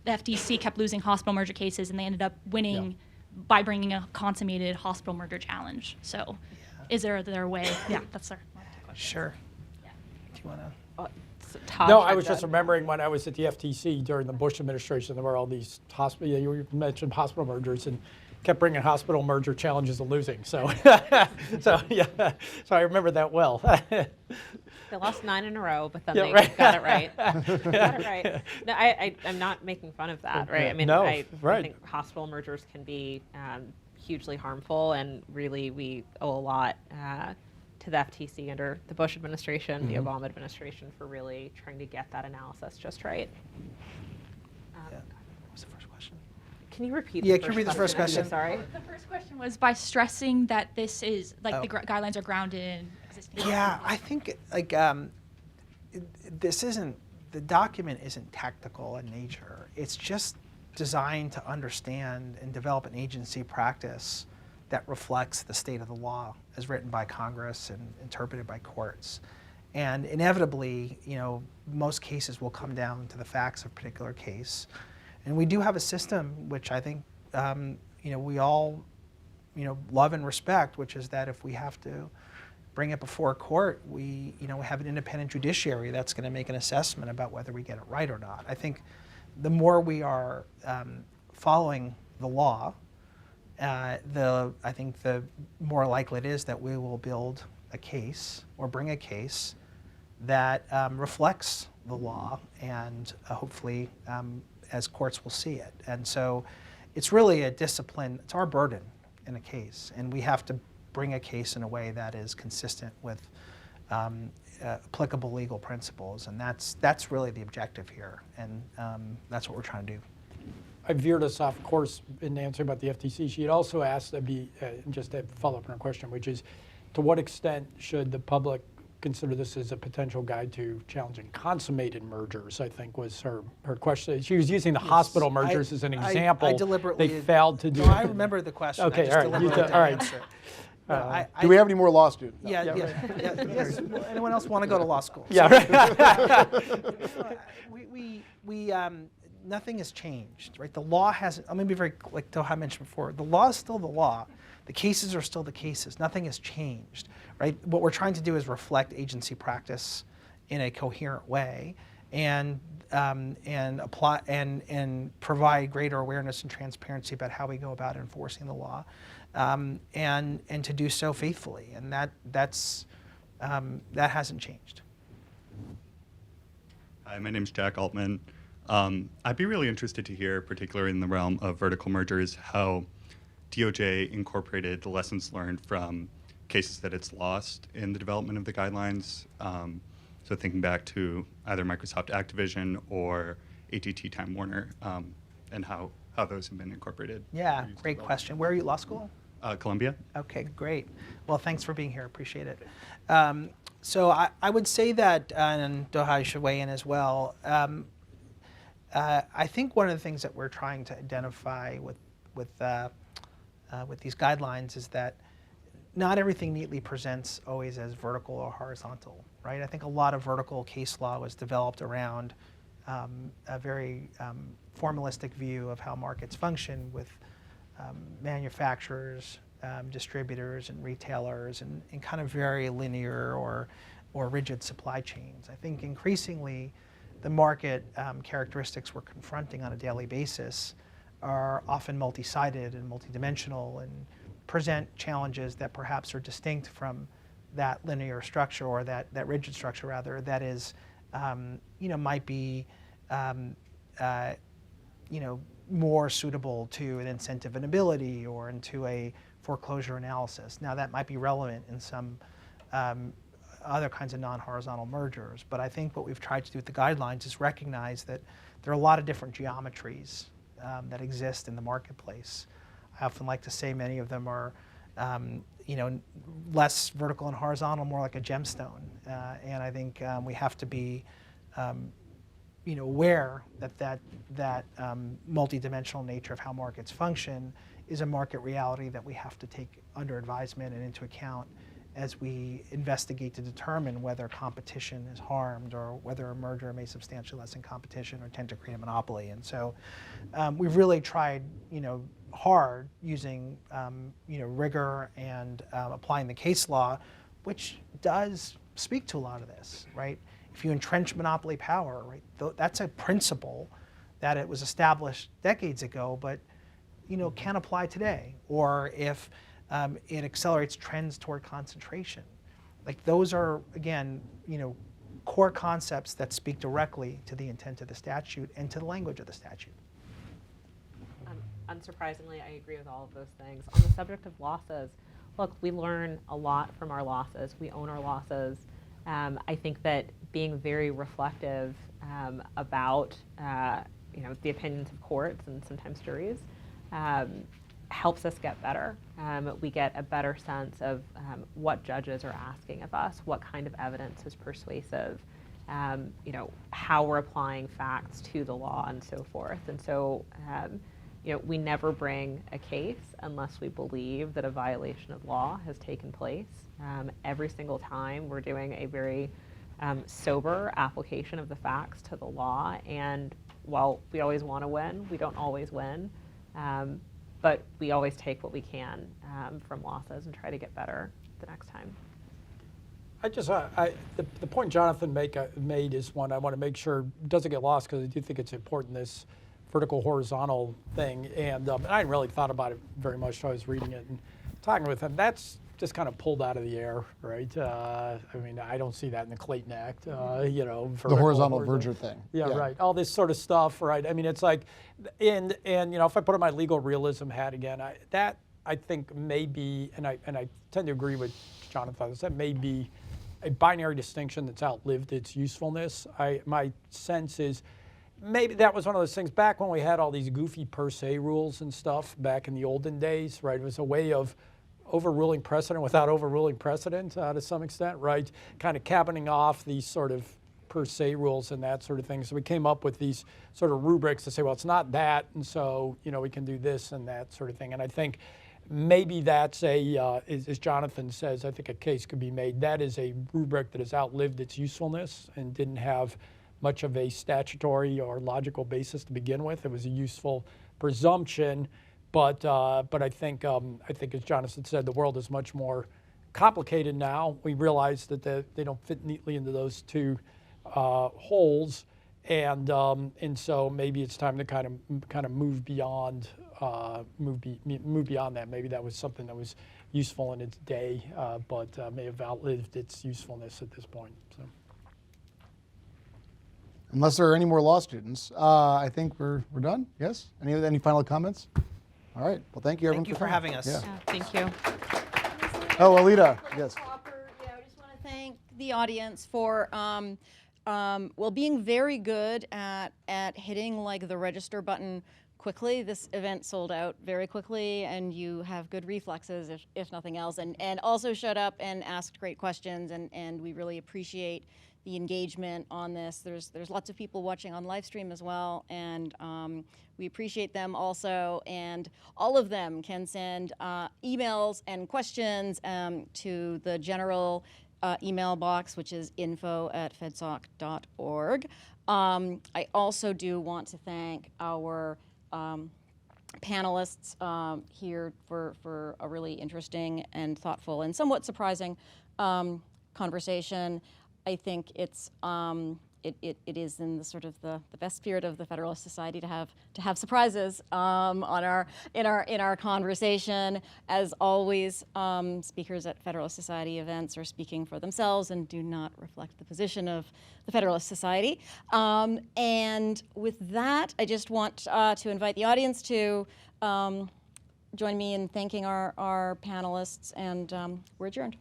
the FTC kept losing hospital merger cases, and they ended up winning by bringing a consummated hospital merger challenge. So, is there a way? Yeah, that's our question. Sure. Do you want to? Todd, No, should I was go. just remembering when I was at the FTC during the Bush administration, there were all these hospital, you mentioned hospital mergers, and kept bringing hospital merger challenges and losing. So, so I remember that well. They lost 9 in a row, but then Yeah, they right. got it right. Got it right. No, I'm not making fun of that, right? I mean, No, I right. think hospital mergers can be hugely harmful, and really we owe a lot to the FTC under the Bush administration, the Obama administration, for really trying to get that analysis just right. What was the first question? Can you repeat Yeah, the can you first repeat the first I'm so question? sorry. The first question was by stressing that this is like the Oh. guidelines are grounded in existing. Yeah, I think like this isn't, the document isn't tactical in nature. It's just designed to understand and develop an agency practice that reflects the state of the law as written by Congress and interpreted by courts. And inevitably, most cases will come down to the facts of a particular case. And we do have a system which I think we all love and respect, which is that if we have to bring it before a court, we have an independent judiciary that's going to make an assessment about whether we get it right or not. I think the more we are following the law, I think the more likely it is that we will build a case or bring a case that reflects the law, and hopefully as courts will see it. And so it's really a discipline, it's our burden in a case, and we have to bring a case in a way that is consistent with applicable legal principles, and that's really the objective here, and that's what we're trying to do. I veered us off course in answering about the FTC. She had also asked, just to follow up on her question, which is, to what extent should the public consider this as a potential guide to challenging consummated mergers, I think was her question. She was using the hospital mergers as an example. I deliberately... They failed to do No, it. I remember the question. Okay, I just all right. deliberately didn't All right. answer it. Do we have any more law students? No. Yes. Anyone else want to go to law school? Yeah. Nothing has changed, right? The law hasn't. I'm going to be very, like Doha mentioned before. The law is still the law. The cases are still the cases. Nothing has changed, right? What we're trying to do is reflect agency practice in a coherent way, and apply and provide greater awareness and transparency about how we go about enforcing the law, and to do so faithfully. And that hasn't changed. Hi, my name is Jack Altman. I'd be really interested to hear, particularly in the realm of vertical mergers, how DOJ incorporated the lessons learned from cases that it's lost in the development of the guidelines. So thinking back to either Microsoft Activision or AT&T Time Warner, and how those have been incorporated. Yeah, great question. Where are you at law school? Columbia. Okay, great. Well, thanks for being here. Appreciate it. So I would say that, and Doha, you should weigh in as well. I think one of the things that we're trying to identify with these guidelines is that not everything neatly presents always as vertical or horizontal, right? I think a lot of vertical case law was developed around a very formalistic view of how markets function with manufacturers, distributors, and retailers, and kind of very linear or rigid supply chains. I think increasingly the market characteristics we're confronting on a daily basis are often multi-sided and multidimensional and present challenges that perhaps are distinct from that linear structure, or that rigid structure rather, that is, might be, more suitable to an incentive and ability or into a foreclosure analysis. Now that might be relevant in some other kinds of non-horizontal mergers, but I think what we've tried to do with the guidelines is recognize that there are a lot of different geometries that exist in the marketplace. I often like to say many of them are, less vertical and horizontal, more like a gemstone. And I think we have to be, aware that multidimensional nature of how markets function is a market reality that we have to take under advisement and into account as we investigate to determine whether competition is harmed or whether a merger may substantially lessen competition or tend to create a monopoly. And so we've really tried, hard using, rigor and applying the case law, which does speak to a lot of this, right? If you entrench monopoly power, right, that's a principle that it was established decades ago, but, can apply today. Or if it accelerates trends toward concentration. Like those are, again, core concepts that speak directly to the intent of the statute and to the language of the statute. Unsurprisingly, I agree with all of those things. On the subject of losses, look, we learn a lot from our losses. We own our losses. I think that being very reflective about, the opinions of courts and sometimes juries helps us get better. We get a better sense of what judges are asking of us, what kind of evidence is persuasive, how we're applying facts to the law and so forth. And so, we never bring a case unless we believe that a violation of law has taken place. Every single time we're doing a very sober application of the facts to the law. And while we always want to win, we don't always win. But we always take what we can from losses and try to get better the next time. The point Jonathan made is one I want to make sure doesn't get lost, because I do think it's important, this vertical horizontal thing. And I hadn't really thought about it very much until I was reading it and talking with him. That's just kind of pulled out of the air, right? I don't see that in the Clayton Act, the horizontal merger thing. Yeah, right. All this sort of stuff, right? It's like, and if I put on my legal realism hat again, I think maybe, and I tend to agree with Jonathan, that may be a binary distinction that's outlived its usefulness. My sense is maybe that was one of those things back when we had all these goofy per se rules and stuff back in the olden days, right? It was a way of overruling precedent without overruling precedent to some extent, right? Kind of cabining off these sort of per se rules and that sort of thing. So we came up with these sort of rubrics to say, well, it's not that, and so, you know, we can do this and that sort of thing. And I think maybe that's as Jonathan says, I think a case could be made. That is a rubric that has outlived its usefulness and didn't have much of a statutory or logical basis to begin with. It was a useful presumption, but I think as Jonathan said, the world is much more complicated now. We realize that they don't fit neatly into those two holes, and so maybe it's time to kind of move beyond that. Maybe that was something that was useful in its day, but may have outlived its usefulness at this point. So. Unless there are any more law students, I think we're done. Yes? Any final comments? All right. Well, thank you, everyone. Thank you for having us. Yeah. Thank you. Oh, Alita. Yes. I just want to thank the audience for being very good at hitting like the register button quickly. This event sold out very quickly, and you have good reflexes, if nothing else, and also showed up and asked great questions, and we really appreciate the engagement on this. There's lots of people watching on live stream as well, and we appreciate them also, and all of them can send emails and questions to the general email box, which is info@fedsoc.org. I also do want to thank our panelists here for a really interesting and thoughtful and somewhat surprising conversation. I think it's it is in the sort of the best spirit of the Federalist Society to have surprises in our conversation. As always, speakers at Federalist Society events are speaking for themselves and do not reflect the position of the Federalist Society. And with that, I just want to invite the audience to join me in thanking our panelists, and we're adjourned.